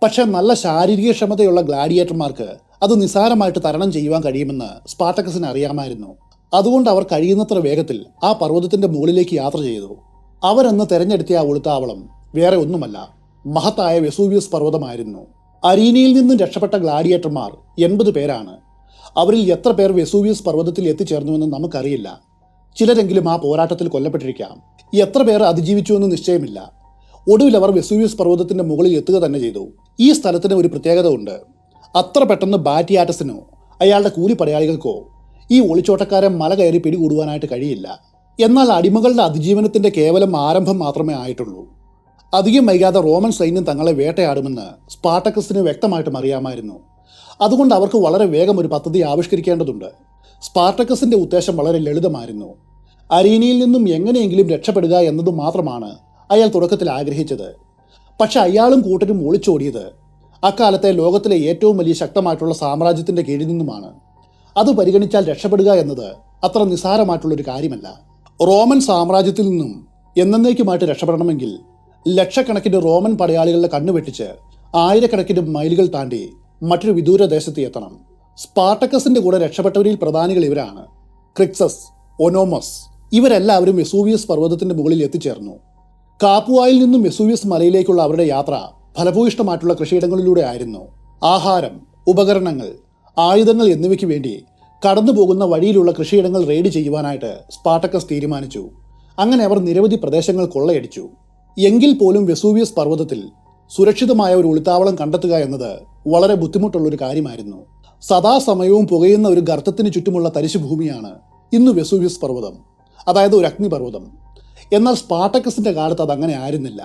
പക്ഷേ നല്ല ശാരീരിക ക്ഷമതയുള്ള ഗ്ലാഡിയേറ്റർമാർക്ക് അത് നിസ്സാരമായിട്ട് തരണം ചെയ്യുവാൻ കഴിയുമെന്ന് സ്പാർട്ടക്കസിന് അറിയാമായിരുന്നു. അതുകൊണ്ട് അവർ കഴിയുന്നത്ര വേഗത്തിൽ ആ പർവ്വതത്തിന്റെ മുകളിലേക്ക് യാത്ര ചെയ്തു. അവരന്ന് തെരഞ്ഞെടുത്തിയ ആ ഒളിത്താവളം വേറെ ഒന്നുമല്ല, മഹത്തായ വെസൂവിയസ് പർവ്വതമായിരുന്നു. അരീനയിൽ നിന്നും രക്ഷപ്പെട്ട ഗ്ലാഡിയേറ്റർമാർ 80 പേരാണ്. അവരിൽ എത്ര പേർ വെസൂവിയസ് പർവ്വതത്തിൽ എത്തിച്ചേർന്നുവെന്ന് നമുക്കറിയില്ല. ചിലരെങ്കിലും ആ പോരാട്ടത്തിൽ കൊല്ലപ്പെട്ടിരിക്കാം. എത്ര പേർ അതിജീവിച്ചുവെന്ന് നിശ്ചയമില്ല. ഒടുവിൽ അവർ വെസൂവിയസ് പർവ്വതത്തിന്റെ മുകളിൽ എത്തുക തന്നെ ചെയ്തു. ഈ സ്ഥലത്തിന് ഒരു പ്രത്യേകത ഉണ്ട്. അത്ര പെട്ടെന്ന് ബാറ്റിയാറ്റസിനോ അയാളുടെ കൂലിപ്പടയാളികൾക്കോ ഈ ഒളിച്ചോട്ടക്കാരെ മല കയറി പിടികൂടുവാനായിട്ട് കഴിയില്ല. എന്നാൽ അടിമകളുടെ അതിജീവനത്തിന്റെ കേവലം ആരംഭം മാത്രമേ ആയിട്ടുള്ളൂ. അധികം വൈകാതെ റോമൻ സൈന്യം തങ്ങളെ വേട്ടയാടുമെന്ന് സ്പാർട്ടക്കസിന് വ്യക്തമായിട്ടും അറിയാമായിരുന്നു. അതുകൊണ്ട് അവർക്ക് വളരെ വേഗം ഒരു പദ്ധതി ആവിഷ്കരിക്കേണ്ടതുണ്ട്. സ്പാർട്ടക്കസിന്റെ ഉദ്ദേശം വളരെ ലളിതമായിരുന്നു. അരീനയിൽ നിന്നും എങ്ങനെയെങ്കിലും രക്ഷപ്പെടുക എന്നത് മാത്രമാണ് അയാൾ തുടക്കത്തിൽ ആഗ്രഹിച്ചത്. പക്ഷെ അയാളും കൂട്ടരും ഒളിച്ചോടിയത് അക്കാലത്തെ ലോകത്തിലെ ഏറ്റവും വലിയ ശക്തമായിട്ടുള്ള സാമ്രാജ്യത്തിന്റെ കീഴിൽ നിന്നുമാണ്. അത് പരിഗണിച്ചാൽ രക്ഷപ്പെടുക എന്നത് അത്ര നിസ്സാരമായിട്ടുള്ളൊരു കാര്യമല്ല. റോമൻ സാമ്രാജ്യത്തിൽ നിന്നും എന്നേക്കുമായിട്ട് രക്ഷപ്പെടണമെങ്കിൽ ലക്ഷക്കണക്കിന് റോമൻ പടയാളികളുടെ കണ്ണുവെട്ടിച്ച് ആയിരക്കണക്കിന് മൈലുകൾ താണ്ടി മറ്റൊരു വിദൂര ദേശത്ത് എത്തണം. സ്പാർട്ടക്കസിന്റെ കൂടെ രക്ഷപ്പെട്ടവരിൽ പ്രധാനികൾ ഇവരാണ്: ക്രിക്സസ്, ഒനോമസ്. ഇവരെല്ലാവരും വെസൂവിയസ് പർവ്വതത്തിന്റെ മുകളിൽ എത്തിച്ചേർന്നു. കാപ്പുവായിൽ നിന്നും വെസൂവിയസ് മലയിലേക്കുള്ള അവരുടെ യാത്ര ഫലഭൂയിഷ്ടമായിട്ടുള്ള കൃഷിയിടങ്ങളിലൂടെ ആയിരുന്നു. ആഹാരം, ഉപകരണങ്ങൾ, ആയുധങ്ങൾ എന്നിവയ്ക്ക് വേണ്ടി കടന്നു പോകുന്ന വഴിയിലുള്ള കൃഷിയിടങ്ങൾ റെയ്ഡ് ചെയ്യുവാനായിട്ട് സ്പാർട്ടക്കസ് തീരുമാനിച്ചു. അങ്ങനെ അവർ നിരവധി പ്രദേശങ്ങൾ കൊള്ളയടിച്ചു. എങ്കിൽ പോലും വെസൂവിയസ് പർവ്വതത്തിൽ സുരക്ഷിതമായ ഒരു ഒളിത്താവളം കണ്ടെത്തുക എന്നത് വളരെ ബുദ്ധിമുട്ടുള്ളൊരു കാര്യമായിരുന്നു. സദാസമയവും പുകയുന്ന ഒരു ഗർത്തത്തിന് ചുറ്റുമുള്ള തരിശുഭൂമിയാണ് ഇന്ന് വെസൂവിയസ് പർവ്വതം, അതായത് ഒരു അഗ്നിപർവ്വതം. എന്നാൽ സ്പാർട്ടക്കസിന്റെ കാലത്ത് അതങ്ങനെ ആയിരുന്നില്ല.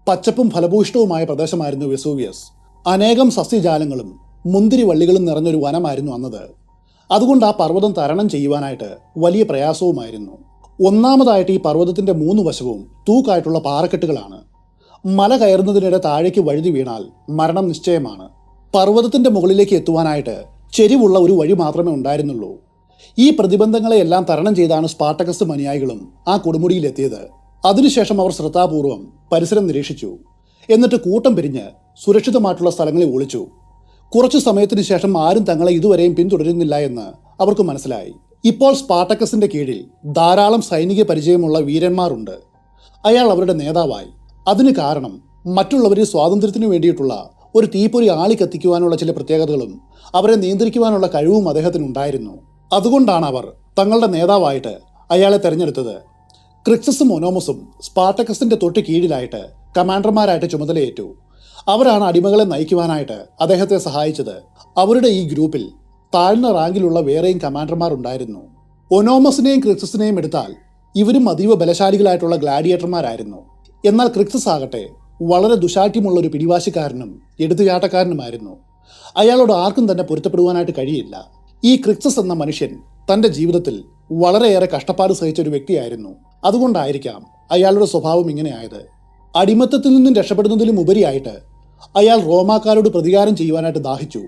പച്ചപ്പും ഫലഭൂയിഷ്ടവുമായ പ്രദേശമായിരുന്നു വെസൂവിയസ്. അനേകം സസ്യജാലങ്ങളും മുന്തിരി വള്ളികളും നിറഞ്ഞൊരു വനമായിരുന്നു അന്നത്. അതുകൊണ്ട് ആ പർവ്വതം തരണം ചെയ്യുവാനായിട്ട് വലിയ പ്രയാസവുമായിരുന്നു. ഒന്നാമതായിട്ട് ഈ പർവ്വതത്തിന്റെ 3 വശവും തൂക്കായിട്ടുള്ള പാറക്കെട്ടുകളാണ്. മല കയറുന്നതിനിടെ താഴേക്ക് വഴുതി വീണാൽ മരണം നിശ്ചയമാണ്. പർവ്വതത്തിന്റെ മുകളിലേക്ക് എത്തുവാനായിട്ട് ചെരിവുള്ള ഒരു വഴി മാത്രമേ ഉണ്ടായിരുന്നുള്ളൂ. ഈ പ്രതിബന്ധങ്ങളെയെല്ലാം തരണം ചെയ്താണ് സ്പാർട്ടക്കസും അനുയായികളും ആ കൊടുമുടിയിലെത്തിയത്. അതിനുശേഷം അവർ ശ്രദ്ധാപൂർവം പരിസരം നിരീക്ഷിച്ചു. എന്നിട്ട് കൂട്ടം പിരിഞ്ഞ് സുരക്ഷിതമായിട്ടുള്ള സ്ഥലങ്ങളിൽ ഒളിച്ചു. കുറച്ചു സമയത്തിന് ശേഷം ആരും തങ്ങളെ ഇതുവരെയും പിന്തുടരുന്നില്ല എന്ന് അവർക്ക് മനസ്സിലായി. ഇപ്പോൾ സ്പാർട്ടക്കസിന്റെ കീഴിൽ ധാരാളം സൈനിക പരിചയമുള്ള വീരന്മാരുണ്ട്. അയാൾ അവരുടെ നേതാവായി. അതിന് കാരണം മറ്റുള്ളവരിൽ സ്വാതന്ത്ര്യത്തിനു വേണ്ടിയിട്ടുള്ള ഒരു തീപ്പൊരി ആളിക്കത്തിക്കുവാനുള്ള ചില പ്രത്യേകതകളും അവരെ നിയന്ത്രിക്കുവാനുള്ള കഴിവും അദ്ദേഹത്തിനുണ്ടായിരുന്നു. അതുകൊണ്ടാണ് അവർ തങ്ങളുടെ നേതാവായിട്ട് അയാളെ തെരഞ്ഞെടുത്തത്. ക്രിക്സസും ഒനോമസും സ്പാർട്ടക്കസിന്റെ തൊട്ട് കീഴിലായിട്ട് കമാൻഡർമാരായിട്ട് ചുമതലയേറ്റു. അവരാണ് അടിമകളെ നയിക്കുവാനായിട്ട് അദ്ദേഹത്തെ സഹായിച്ചത്. അവരുടെ ഈ ഗ്രൂപ്പിൽ താഴ്ന്ന റാങ്കിലുള്ള വേറെയും കമാൻഡർമാർ ഉണ്ടായിരുന്നു. ഒനോമസിനെയും ക്രിക്സസിനെയും എടുത്താൽ ഇവരും അതീവ ബലശാലികളായിട്ടുള്ള ഗ്ലാഡിയേറ്റർമാരായിരുന്നു. എന്നാൽ ക്രിക്സസ് ആകട്ടെ വളരെ ദുശാഠ്യമുള്ള ഒരു പിടിവാശിക്കാരനും എടുത്തുചാട്ടക്കാരനുമായിരുന്നു. അയാളോട് ആർക്കും തന്നെ പൊരുത്തപ്പെടുവാനായിട്ട് കഴിയില്ല. ഈ ക്രിക്സസ് എന്ന മനുഷ്യൻ തൻ്റെ ജീവിതത്തിൽ വളരെയേറെ കഷ്ടപ്പാട് സഹിച്ച ഒരു വ്യക്തിയായിരുന്നു. അതുകൊണ്ടായിരിക്കാം അയാളുടെ സ്വഭാവം ഇങ്ങനെയായത്. അടിമത്തത്തിൽ നിന്നും രക്ഷപ്പെടുന്നതിലും ഉപരിയായിട്ട് അയാൾ റോമാക്കാരോട് പ്രതികാരം ചെയ്യുവാനായിട്ട് ദാഹിച്ചു.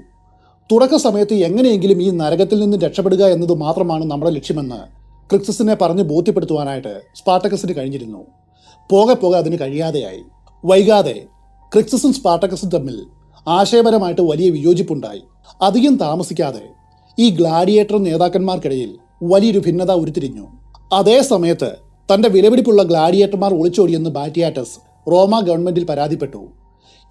തുടക്ക സമയത്ത് എങ്ങനെയെങ്കിലും ഈ നരകത്തിൽ നിന്നും രക്ഷപ്പെടുക എന്നത് മാത്രമാണ് നമ്മുടെ ലക്ഷ്യമെന്ന് ക്രിക്സസിനെ പറഞ്ഞ് ബോധ്യപ്പെടുത്തുവാനായിട്ട് സ്പാർട്ടക്കസിന് കഴിഞ്ഞിരുന്നു. പോകെ പോകെ അതിന് കഴിയാതെയായി. വൈകാതെ ക്രിക്സസും സ്പാർട്ടക്കസും തമ്മിൽ ആശയപരമായിട്ട് വലിയ വിയോജിപ്പുണ്ടായി. അധികം താമസിക്കാതെ ഈ ഗ്ലാഡിയേറ്റർ നേതാക്കന്മാർക്കിടയിൽ വലിയൊരു ഭിന്നത ഉരുത്തിരിഞ്ഞു. അതേ സമയത്ത് തൻ്റെ വിലപിടിപ്പുള്ള ഗ്ലാഡിയേറ്റർമാർ ഒളിച്ചോടിയെന്ന് ബാറ്റിയാറ്റസ് റോമ ഗവൺമെന്റിൽ പരാതിപ്പെട്ടു.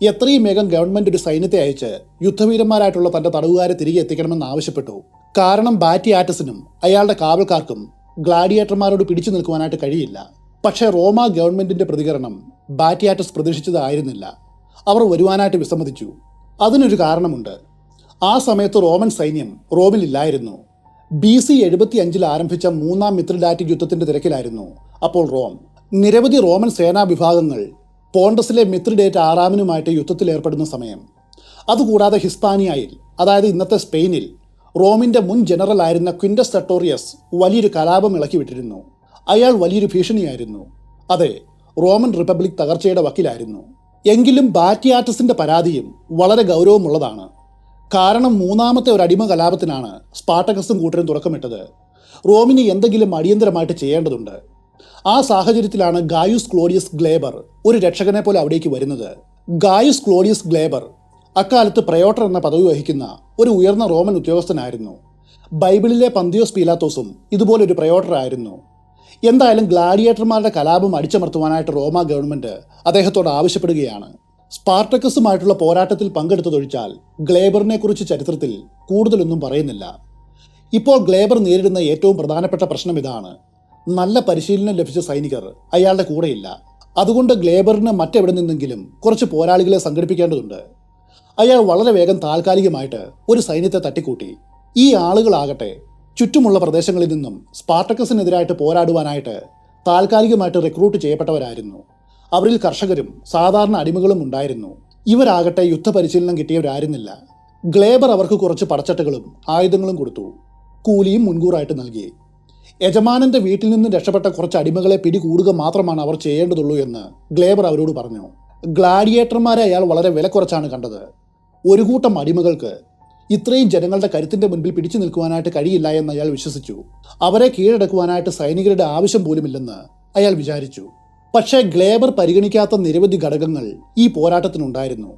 എത്രയും വേഗം ഗവൺമെന്റ് ഒരു സൈന്യത്തെ അയച്ച് യുദ്ധവീരന്മാരായിട്ടുള്ള തൻ്റെ തടവുകാരെ തിരികെ എത്തിക്കണമെന്ന് ആവശ്യപ്പെട്ടു. കാരണം ബാറ്റിയാറ്റസിനും അയാളുടെ കാവൽക്കാർക്കും ഗ്ലാഡിയേറ്റർമാരോട് പിടിച്ചു നിൽക്കുവാനായിട്ട് കഴിയില്ല. പക്ഷേ റോമ ഗവൺമെന്റിന്റെ പ്രതികരണം ബാറ്റിയാറ്റസ് പ്രതീക്ഷിച്ചതായിരുന്നില്ല. അവർ വരുവാനായിട്ട് വിസമ്മതിച്ചു. അതിനൊരു കാരണമുണ്ട്. ആ സമയത്ത് റോമൻ സൈന്യം റോമിലില്ലായിരുന്നു. BC 75 ആരംഭിച്ച മൂന്നാം മിത്രിഡാറ്റിക് യുദ്ധത്തിന്റെ തിരക്കിലായിരുന്നു അപ്പോൾ റോം. നിരവധി റോമൻ സേനാ വിഭാഗങ്ങൾ പോണ്ടസിലെ മിത്രിഡേറ്റ് ആറാമനുമായിട്ട് യുദ്ധത്തിൽ ഏർപ്പെടുന്ന സമയം. അതുകൂടാതെ ഹിസ്പാനിയയിൽ, അതായത് ഇന്നത്തെ സ്പെയിനിൽ, റോമിന്റെ മുൻ ജനറൽ ആയിരുന്ന ക്വിൻറ്റസ് സെർട്ടോറിയസ് വലിയൊരു കലാപം ഇളക്കിവിട്ടിരുന്നു. അയാൾ വലിയൊരു ഭീഷണിയായിരുന്നു. അതെ, റോമൻ റിപ്പബ്ലിക് തകർച്ചയുടെ വക്കിലായിരുന്നു. എങ്കിലും ബാറ്റിയാറ്റസിന്റെ പരാതിയും വളരെ ഗൗരവമുള്ളതാണ്. കാരണം മൂന്നാമത്തെ ഒരു അടിമ കലാപത്തിനാണ് സ്പാർട്ടക്കസും കൂട്ടരും തുടക്കമിട്ടത്. റോമിന് എന്തെങ്കിലും അടിയന്തരമായിട്ട് ചെയ്യേണ്ടതുണ്ട്. ആ സാഹചര്യത്തിലാണ് ഗായുസ് ക്ലോഡിയസ് ഗ്ലേബർ ഒരു രക്ഷകനെ പോലെ അവിടേക്ക് വരുന്നത്. ഗായുസ് ക്ലോഡിയസ് ഗ്ലേബർ അക്കാലത്ത് പ്രയോട്ടർ എന്ന പദവി വഹിക്കുന്ന ഒരു ഉയർന്ന റോമൻ ഉദ്യോഗസ്ഥനായിരുന്നു. ബൈബിളിലെ പന്തിയോസ് പീലാത്തോസും ഇതുപോലൊരു പ്രയോട്ടർ ആയിരുന്നു. എന്തായാലും ഗ്ലാഡിയേറ്റർമാരുടെ കലാപം അടിച്ചമർത്തുവാനായിട്ട് റോമ ഗവൺമെന്റ് അദ്ദേഹത്തോട് ആവശ്യപ്പെടുകയാണ്. സ്പാർട്ടക്കസുമായിട്ടുള്ള പോരാട്ടത്തിൽ പങ്കെടുത്തതൊഴിച്ചാൽ ഗ്ലേബറിനെ കുറിച്ച് ചരിത്രത്തിൽ കൂടുതലൊന്നും പറയുന്നില്ല. ഇപ്പോൾ ഗ്ലേബർ നേരിടുന്ന ഏറ്റവും പ്രധാനപ്പെട്ട പ്രശ്നം ഇതാണ്: നല്ല പരിശീലനം ലഭിച്ച സൈനികർ അയാളുടെ കൂടെയില്ല. അതുകൊണ്ട് ഗ്ലേബറിന് മറ്റെവിടെ നിന്നെങ്കിലും കുറച്ച് പോരാളികളെ സംഘടിപ്പിക്കേണ്ടതുണ്ട്. അയാൾ വളരെ വേഗം താൽക്കാലികമായിട്ട് ഒരു സൈന്യത്തെ തട്ടിക്കൂട്ടി. ഈ ആളുകളാകട്ടെ ചുറ്റുമുള്ള പ്രദേശങ്ങളിൽ നിന്നും സ്പാർട്ടക്കസിനെതിരായിട്ട് പോരാടുവാനായിട്ട് താൽക്കാലികമായിട്ട് റിക്രൂട്ട് ചെയ്യപ്പെട്ടവരായിരുന്നു. അവരിൽ കർഷകരും സാധാരണ അടിമകളും ഉണ്ടായിരുന്നു. ഇവരാകട്ടെ യുദ്ധപരിശീലനം കിട്ടിയവരായിരുന്നില്ല. ഗ്ലേബർ അവർക്ക് കുറച്ച് പടച്ചട്ടകളും ആയുധങ്ങളും കൊടുത്തു. കൂലിയും മുൻകൂറായിട്ട് നൽകി. യജമാനന്റെ വീട്ടിൽ നിന്ന് രക്ഷപ്പെട്ട കുറച്ച് അടിമകളെ പിടികൂടുക മാത്രമാണ് അവർ ചെയ്യേണ്ടതുള്ളൂ എന്ന് ഗ്ലേബർ അവരോട് പറഞ്ഞു. ഗ്ലാഡിയേറ്റർമാരെ അയാൾ വളരെ വില കുറച്ചാണ് കണ്ടത്. ഒരു കൂട്ടം അടിമകൾക്ക് ഇത്രയും ജനങ്ങളുടെ കരുത്തിന്റെ മുൻപിൽ പിടിച്ചു നിൽക്കുവാനായിട്ട് കഴിയില്ല എന്ന് അയാൾ വിശ്വസിച്ചു. അവരെ കീഴടക്കുവാനായിട്ട് സൈനികരുടെ ആവശ്യം പോലുമില്ലെന്ന് അയാൾ വിചാരിച്ചു. പക്ഷേ ഗ്ലേബർ പരിഗണിക്കാത്ത നിരവധി ഘടകങ്ങൾ ഈ പോരാട്ടത്തിനുണ്ടായിരുന്നു.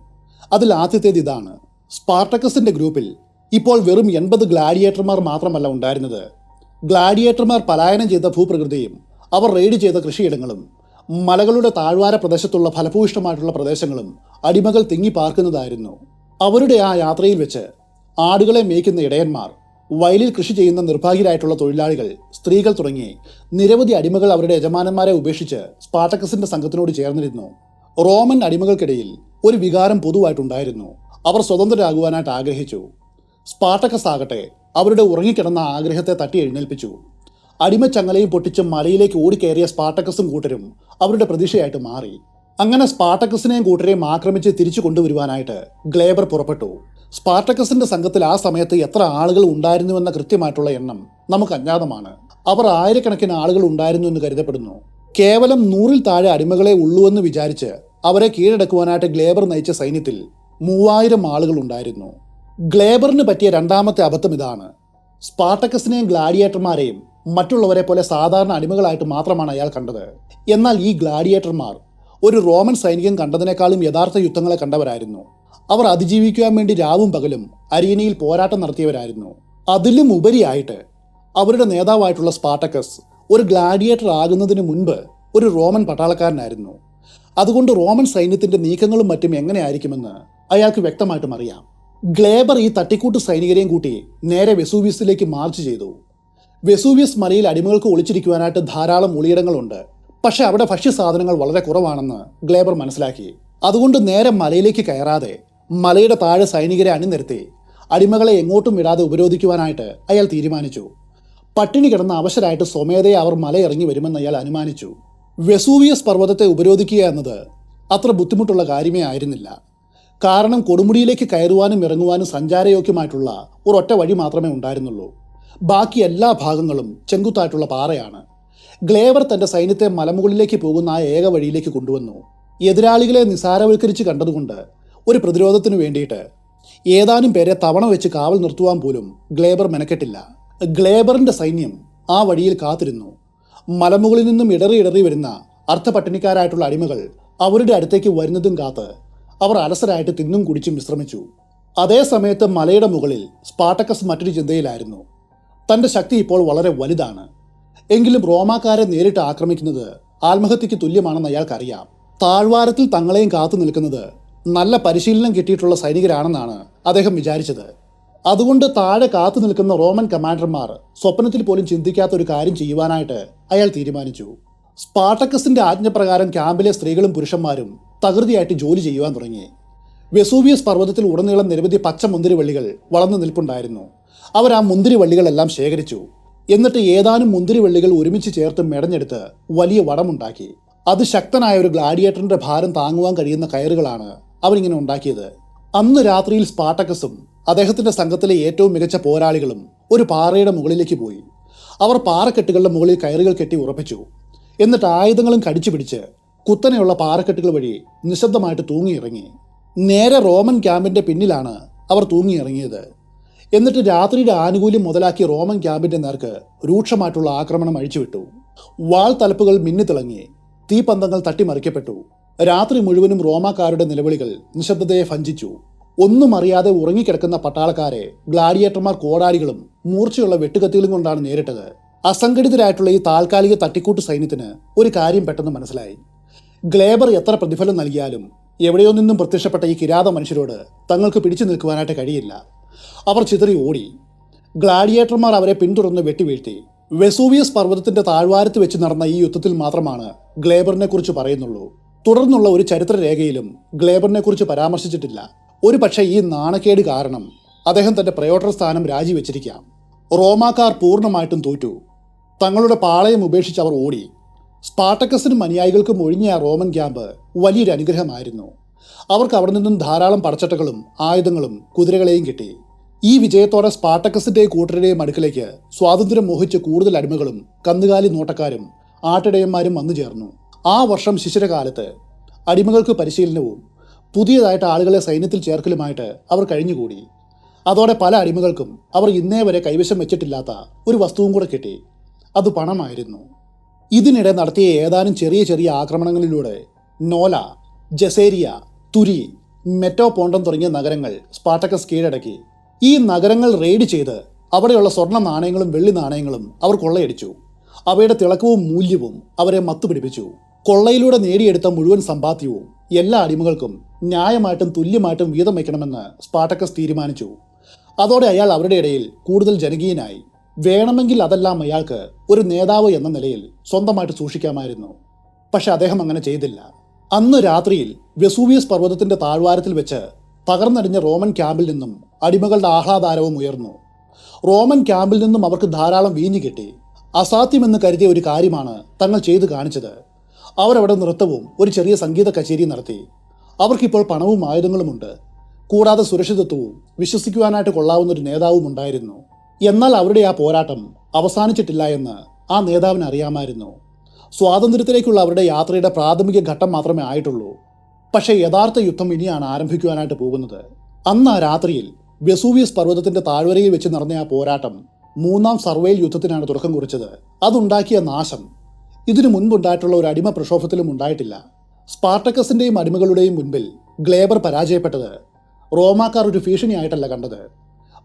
അതിൽ ആദ്യത്തേത് ഇതാണ്: സ്പാർട്ടക്കസിന്റെ ഗ്രൂപ്പിൽ ഇപ്പോൾ വെറും 80 ഗ്ലാഡിയേറ്റർമാർ മാത്രമല്ല ഉണ്ടായിരുന്നത്. ഗ്ലാഡിയേറ്റർമാർ പലായനം ചെയ്ത ഭൂപ്രകൃതിയും അവർ റെയ്ഡ് ചെയ്ത കൃഷിയിടങ്ങളും മലകളുടെ താഴ്വാര പ്രദേശത്തുള്ള ഫലഭൂയിഷ്ടമായിട്ടുള്ള പ്രദേശങ്ങളും അടിമകൾ തിങ്ങി പാർക്കുന്നതായിരുന്നു. അവരുടെ ആ യാത്രയിൽ വെച്ച് ആടുകളെ മേയ്ക്കുന്ന ഇടയന്മാർ, വയലിൽ കൃഷി ചെയ്യുന്ന നിർഭാഗ്യരായിട്ടുള്ള തൊഴിലാളികൾ, സ്ത്രീകൾ തുടങ്ങി നിരവധി അടിമകൾ അവരുടെ യജമാനന്മാരെ ഉപേക്ഷിച്ച് സ്പാർട്ടക്കസിന്റെ സംഘത്തിനോട് ചേർന്നിരുന്നു. റോമൻ അടിമകൾക്കിടയിൽ ഒരു വികാരം പൊതുവായിട്ടുണ്ടായിരുന്നു: അവർ സ്വതന്ത്രരാകുവാനായിട്ട് ആഗ്രഹിച്ചു. സ്പാർട്ടക്കസ് ആകട്ടെ അവരുടെ ഉറങ്ങിക്കിടന്ന ആഗ്രഹത്തെ തട്ടി എഴുന്നേൽപ്പിച്ചു. അടിമച്ചങ്ങലയും പൊട്ടിച്ച് മലയിലേക്ക് ഓടിക്കയറിയ സ്പാർട്ടക്കസും കൂട്ടരും അവരുടെ പ്രതീക്ഷയായിട്ട് മാറി. അങ്ങനെ സ്പാർട്ടക്കസിനെയും കൂട്ടരെയും ആക്രമിച്ച് തിരിച്ചു കൊണ്ടുവരുവാനായിട്ട് ഗ്ലേബർ പുറപ്പെട്ടു. സ്പാർട്ടക്കസിന്റെ സംഘത്തിൽ ആ സമയത്ത് എത്ര ആളുകൾ ഉണ്ടായിരുന്നുവെന്ന കൃത്യമായിട്ടുള്ള എണ്ണം നമുക്ക് അജ്ഞാതമാണ്. അവർ ആയിരക്കണക്കിന് ആളുകൾ ഉണ്ടായിരുന്നു എന്ന് കരുതപ്പെടുന്നു. കേവലം 100-ൽ താഴെ അടിമകളെ ഉള്ളൂവെന്ന് വിചാരിച്ച് അവരെ കീഴടക്കുവാനായിട്ട് ഗ്ലേബർ നയിച്ച സൈന്യത്തിൽ 3000 ആളുകൾ ഉണ്ടായിരുന്നു. ഗ്ലേബറിന് പറ്റിയ രണ്ടാമത്തെ അബദ്ധം ഇതാണ്: സ്പാർട്ടക്കസിനെയും ഗ്ലാഡിയേറ്റർമാരെയും മറ്റുള്ളവരെ പോലെ സാധാരണ അടിമകളായിട്ട് മാത്രമാണ് അയാൾ കണ്ടത്. എന്നാൽ ഈ ഗ്ലാഡിയേറ്റർമാർ ഒരു റോമൻ സൈനികൻ കണ്ടതിനേക്കാളും യഥാർത്ഥ യുദ്ധങ്ങളെ കണ്ടവരായിരുന്നു. അവർ അതിജീവിക്കുവാൻ വേണ്ടി രാവും പകലും അരീനയിൽ പോരാട്ടം നടത്തിയവരായിരുന്നു. അതിലും ഉപരിയായിട്ട് അവരുടെ നേതാവായിട്ടുള്ള സ്പാർട്ടക്കസ് ഒരു ഗ്ലാഡിയേറ്റർ ആകുന്നതിന് മുൻപ് ഒരു റോമൻ പട്ടാളക്കാരനായിരുന്നു. അതുകൊണ്ട് റോമൻ സൈന്യത്തിന്റെ നീക്കങ്ങളും മറ്റും എങ്ങനെയായിരിക്കുമെന്ന് അയാൾക്ക് വ്യക്തമായിട്ടും അറിയാം. ഗ്ലേബർ ഈ തട്ടിക്കൂട്ട് സൈനികരെയും കൂട്ടി നേരെ വെസൂവിയസിലേക്ക് മാർച്ച് ചെയ്തു. വെസൂവിയസ് മലയിൽ അടിമകൾക്ക് ഒളിച്ചിരിക്കുവാനായിട്ട് ധാരാളം ഒളിയിടങ്ങളുണ്ട്. പക്ഷെ അവിടെ ഭക്ഷ്യസാധനങ്ങൾ വളരെ കുറവാണെന്ന് ഗ്ലേബർ മനസ്സിലാക്കി. അതുകൊണ്ട് നേരെ മലയിലേക്ക് കയറാതെ മലയുടെ താഴെ സൈനികരെ അണിനിരത്തി അടിമകളെ എങ്ങോട്ടും വിടാതെ ഉപരോധിക്കുവാനായിട്ട് അയാൾ തീരുമാനിച്ചു. പട്ടിണി കിടന്ന അവശരായിട്ട് സ്വമേധയെ അവർ മലയിറങ്ങി വരുമെന്ന് അയാൾ അനുമാനിച്ചു. വെസൂവിയസ് പർവ്വതത്തെ ഉപരോധിക്കുക എന്നത് അത്ര ബുദ്ധിമുട്ടുള്ള കാര്യമേ ആയിരുന്നില്ല. കാരണം കൊടുമുടിയിലേക്ക് കയറുവാനും ഇറങ്ങുവാനും സഞ്ചാരയോഗ്യമായിട്ടുള്ള ഒരൊറ്റ വഴി മാത്രമേ ഉണ്ടായിരുന്നുള്ളൂ. ബാക്കി എല്ലാ ഭാഗങ്ങളും ചെങ്കുത്തായിട്ടുള്ള പാറയാണ്. ഗ്ലേബർ തൻ്റെ സൈന്യത്തെ മലമുകളിലേക്ക് പോകുന്ന ആ ഏക വഴിയിലേക്ക് കൊണ്ടുവന്നു. എതിരാളികളെ നിസാരവൽക്കരിച്ച് കണ്ടതുകൊണ്ട് ഒരു പ്രതിരോധത്തിനു വേണ്ടിയിട്ട് ഏതാനും പേരെ തവണ വെച്ച് കാവൽ നിർത്തുവാൻ പോലും ഗ്ലേബർ മെനക്കെട്ടില്ല. ഗ്ലേബറിൻ്റെ സൈന്യം ആ വഴിയിൽ കാത്തിരുന്നു. മലമുകളിൽ നിന്നും ഇടറി വരുന്ന അർത്ഥപട്ടിണിക്കാരായിട്ടുള്ള അടിമകൾ അവരുടെ അടുത്തേക്ക് വരുന്നതും കാത്ത് അവർ അലസരായിട്ട് തിന്നും കുടിച്ചും വിശ്രമിച്ചു. അതേ സമയത്ത് മലയുടെ മുകളിൽ സ്പാർട്ടക്കസ് മറ്റൊരു ചിന്തയിലായിരുന്നു. തൻ്റെ ശക്തി ഇപ്പോൾ വളരെ വലുതാണ്. എങ്കിലും റോമാക്കാരെ നേരിട്ട് ആക്രമിക്കുന്നത് ആത്മഹത്യക്ക് തുല്യമാണെന്ന് അയാൾക്കറിയാം. താഴ്വാരത്തിൽ തങ്ങളെയും കാത്തു നിൽക്കുന്നത് നല്ല പരിശീലനം കിട്ടിയിട്ടുള്ള സൈനികരാണെന്നാണ് അദ്ദേഹം വിചാരിച്ചത്. അതുകൊണ്ട് താഴെ കാത്തു നിൽക്കുന്ന റോമൻ കമാൻഡർമാർ സ്വപ്നത്തിൽ പോലും ചിന്തിക്കാത്ത ഒരു കാര്യം ചെയ്യുവാനായിട്ട് അയാൾ തീരുമാനിച്ചു. സ്പാർട്ടക്കസിന്റെ ആജ്ഞപ്രകാരം ക്യാമ്പിലെ സ്ത്രീകളും പുരുഷന്മാരും തകൃതിയായിട്ട് ജോലി ചെയ്യുവാൻ തുടങ്ങി. വെസൂവിയസ് പർവ്വതത്തിൽ ഉടനീളം നിരവധി പച്ച മുന്തിരിവള്ളികൾ വളർന്നു നിൽപ്പുണ്ടായിരുന്നു. അവർ ആ മുന്തിരിവള്ളികളെല്ലാം ശേഖരിച്ചു. എന്നിട്ട് ഏതാനും മുന്തിരിവള്ളികൾ ഒരുമിച്ച് ചേർത്ത് മെടഞ്ഞെടുത്ത് വലിയ വടമുണ്ടാക്കി. അതിശക്തനായ ഒരു ഗ്ലാഡിയേറ്ററിന്റെ ഭാരം താങ്ങുവാൻ കഴിയുന്ന കയറുകളാണ് അവരിങ്ങനെ ഉണ്ടാക്കിയത്. അന്ന് രാത്രിയിൽ സ്പാർട്ടക്കസും അദ്ദേഹത്തിന്റെ സംഘത്തിലെ ഏറ്റവും മികച്ച പോരാളികളും ഒരു പാറയുടെ മുകളിലേക്ക് പോയി. അവർ പാറക്കെട്ടുകളുടെ മുകളിൽ കയറുകൾ കെട്ടി ഉറപ്പിച്ചു. എന്നിട്ട് ആയുധങ്ങളും കടിച്ചു പിടിച്ച് കുത്തനെയുള്ള പാറക്കെട്ടുകൾ വഴി നിശബ്ദമായിട്ട് തൂങ്ങിയിറങ്ങി. നേരെ റോമൻ ക്യാമ്പിന്റെ പിന്നിലാണ് അവർ തൂങ്ങിയിറങ്ങിയത്. എന്നിട്ട് രാത്രിയുടെ ആനുകൂല്യം മുതലാക്കി റോമൻ ക്യാമ്പിന്റെ നേർക്ക് രൂക്ഷമായിട്ടുള്ള ആക്രമണം അഴിച്ചുവിട്ടു. വാൾ തലപ്പുകൾ മിന്നിത്തിളങ്ങി, തീപന്തങ്ങൾ തട്ടിമറിക്കപ്പെട്ടു. രാത്രി മുഴുവനും റോമാക്കാരുടെ നിലവിളികൾ നിശബ്ദതയെ ഭഞ്ചിച്ചു. ഒന്നും അറിയാതെ ഉറങ്ങിക്കിടക്കുന്ന പട്ടാളക്കാരെ ഗ്ലാഡിയേറ്റർമാർ കോടാലികളും മൂർച്ചയുള്ള വെട്ടുകത്തികളും കൊണ്ടാണ് നേരിട്ടത്. അസംഘടിതരായിട്ടുള്ള ഈ താൽക്കാലിക തട്ടിക്കൂട്ട് സൈന്യത്തിന് ഒരു കാര്യം പെട്ടെന്ന് മനസ്സിലായി. ഗ്ലേബർ എത്ര പ്രതിഫലം നൽകിയാലും എവിടെയോ നിന്നും പ്രത്യക്ഷപ്പെട്ട ഈ കിരാത മനുഷ്യരോട് തങ്ങൾക്ക് പിടിച്ചു നിൽക്കുവാനായിട്ട് കഴിയില്ല. അവർ ചിതറി ഓടി. ഗ്ലാഡിയേറ്റർമാർ അവരെ പിന്തുടർന്ന് വെട്ടിവീഴ്ത്തി. വെസൂവിയസ് പർവ്വതത്തിന്റെ താഴ്വാരത്ത് വെച്ച് നടന്ന ഈ യുദ്ധത്തിൽ മാത്രമാണ് ഗ്ലേബറിനെ കുറിച്ച് പറയുന്നുള്ളൂ. തുടർന്നുള്ള ഒരു ചരിത്രരേഖയിലും ഗ്ലേബറിനെ കുറിച്ച് പരാമർശിച്ചിട്ടില്ല. ഒരു പക്ഷേ ഈ നാണക്കേട് കാരണം അദ്ദേഹം തന്റെ പ്രയോട്ടർ സ്ഥാനം രാജിവെച്ചിരിക്കാം. റോമാക്കാർ പൂർണ്ണമായിട്ടും തോറ്റു. തങ്ങളുടെ പാളയം ഉപേക്ഷിച്ച് അവർ ഓടി. സ്പാർട്ടക്കസിനും അനുയായികൾക്കും ഒഴിഞ്ഞ ആ റോമൻ ക്യാമ്പ് വലിയൊരു അനുഗ്രഹമായിരുന്നു. അവർക്ക് അവിടെ നിന്നും ധാരാളം പടച്ചട്ടകളും ആയുധങ്ങളും കുതിരകളെയും കിട്ടി. ഈ വിജയത്തോടെ സ്പാർട്ടക്കസിന്റെയും കൂട്ടരുടെയും അടുക്കലേക്ക് സ്വാതന്ത്ര്യം മോഹിച്ച് കൂടുതൽ അടിമകളും കന്നുകാലി നോട്ടക്കാരും ആട്ടിടയന്മാരും വന്നു ചേർന്നു. ആ വർഷം ശിശിരകാലത്ത് അടിമകൾക്ക് പരിശീലനവും പുതിയതായിട്ട് ആളുകളെ സൈന്യത്തിൽ ചേർക്കലുമായിട്ട് അവർ കഴിഞ്ഞുകൂടി. അതോടെ പല അടിമകൾക്കും അവർ ഇന്നേ വരെ കൈവശം വെച്ചിട്ടില്ലാത്ത ഒരു വസ്തുവും കൂടെ കിട്ടി. അത് പണമായിരുന്നു. ഇതിനിടെ നടത്തിയ ഏതാനും ചെറിയ ചെറിയ ആക്രമണങ്ങളിലൂടെ നോല, ജസേരിയ, തുരി, മെറ്റോപോണ്ടം തുടങ്ങിയ നഗരങ്ങൾ സ്പാർട്ടക്കസ് കീഴടക്കി. ഈ നഗരങ്ങൾ റെയ്ഡ് ചെയ്ത് അവിടെയുള്ള സ്വർണ്ണ നാണയങ്ങളും വെള്ളി നാണയങ്ങളും അവർ കൊള്ളയടിച്ചു. അവയുടെ തിളക്കവും മൂല്യവും അവരെ മത്തുപിടിപ്പിച്ചു. കൊള്ളയിലൂടെ നേടിയെടുത്ത മുഴുവൻ സമ്പാദ്യവും എല്ലാ അടിമകൾക്കും ന്യായമായിട്ടും തുല്യമായിട്ടും വീതം വയ്ക്കണമെന്ന് സ്പാർട്ടക്കസ് തീരുമാനിച്ചു. അതോടെ അയാൾ അവരുടെ ഇടയിൽ കൂടുതൽ ജനകീയനായി. വേണമെങ്കിൽ അതെല്ലാം അയാൾക്ക് ഒരു നേതാവ് എന്ന നിലയിൽ സ്വന്തമായിട്ട് സൂക്ഷിക്കാമായിരുന്നു. പക്ഷെ അദ്ദേഹം അങ്ങനെ ചെയ്തില്ല. അന്ന് രാത്രിയിൽ വെസൂവിയസ് പർവ്വതത്തിന്റെ താഴ്വാരത്തിൽ വെച്ച് തകർന്നടിഞ്ഞ റോമൻ ക്യാമ്പിൽ നിന്നും അടിമകളുടെ ആഹ്ലാദാരവം ഉയർന്നു. റോമൻ ക്യാമ്പിൽ നിന്നും അവർക്ക് ധാരാളം വീഞ്ഞു കിട്ടി. അസാധ്യമെന്ന് കരുതിയ ഒരു കാര്യമാണ് തങ്ങൾ ചെയ്തു കാണിച്ചത്. അവരവിടെ നൃത്തവും ഒരു ചെറിയ സംഗീത കച്ചേരി നടത്തി. അവർക്കിപ്പോൾ പണവും ആയുധങ്ങളുമുണ്ട്. കൂടാതെ സുരക്ഷിതത്വവും വിശ്വസിക്കുവാനായിട്ട് കൊള്ളാവുന്ന ഒരു നേതാവും ഉണ്ടായിരുന്നു. എന്നാൽ അവരുടെ ആ പോരാട്ടം അവസാനിച്ചിട്ടില്ല എന്ന് ആ നേതാവിന് അറിയാമായിരുന്നു. സ്വാതന്ത്ര്യത്തിലേക്കുള്ള അവരുടെ യാത്രയുടെ പ്രാഥമിക ഘട്ടം മാത്രമേ ആയിട്ടുള്ളൂ. പക്ഷേ യഥാർത്ഥ യുദ്ധം ഇനിയാണ് ആരംഭിക്കുവാനായിട്ട് പോകുന്നത്. അന്ന് ആ രാത്രിയിൽ വെസൂവിയസ് പർവ്വതത്തിന്റെ താഴ്വരയിൽ വെച്ച് നടന്ന ആ പോരാട്ടം മൂന്നാം സർവൈൽ യുദ്ധത്തിനാണ് തുടക്കം കുറിച്ചത്. അതുണ്ടാക്കിയ നാശം ഇതിനു മുൻപുണ്ടായിട്ടുള്ള ഒരു അടിമ പ്രക്ഷോഭത്തിലും ഉണ്ടായിട്ടില്ല. സ്പാർട്ടക്കസിന്റെയും അടിമകളുടെയും മുൻപിൽ ഗ്ലേബർ പരാജയപ്പെട്ടത് റോമാക്കാർ ഒരു ഭീഷണിയായിട്ടല്ല കണ്ടത്.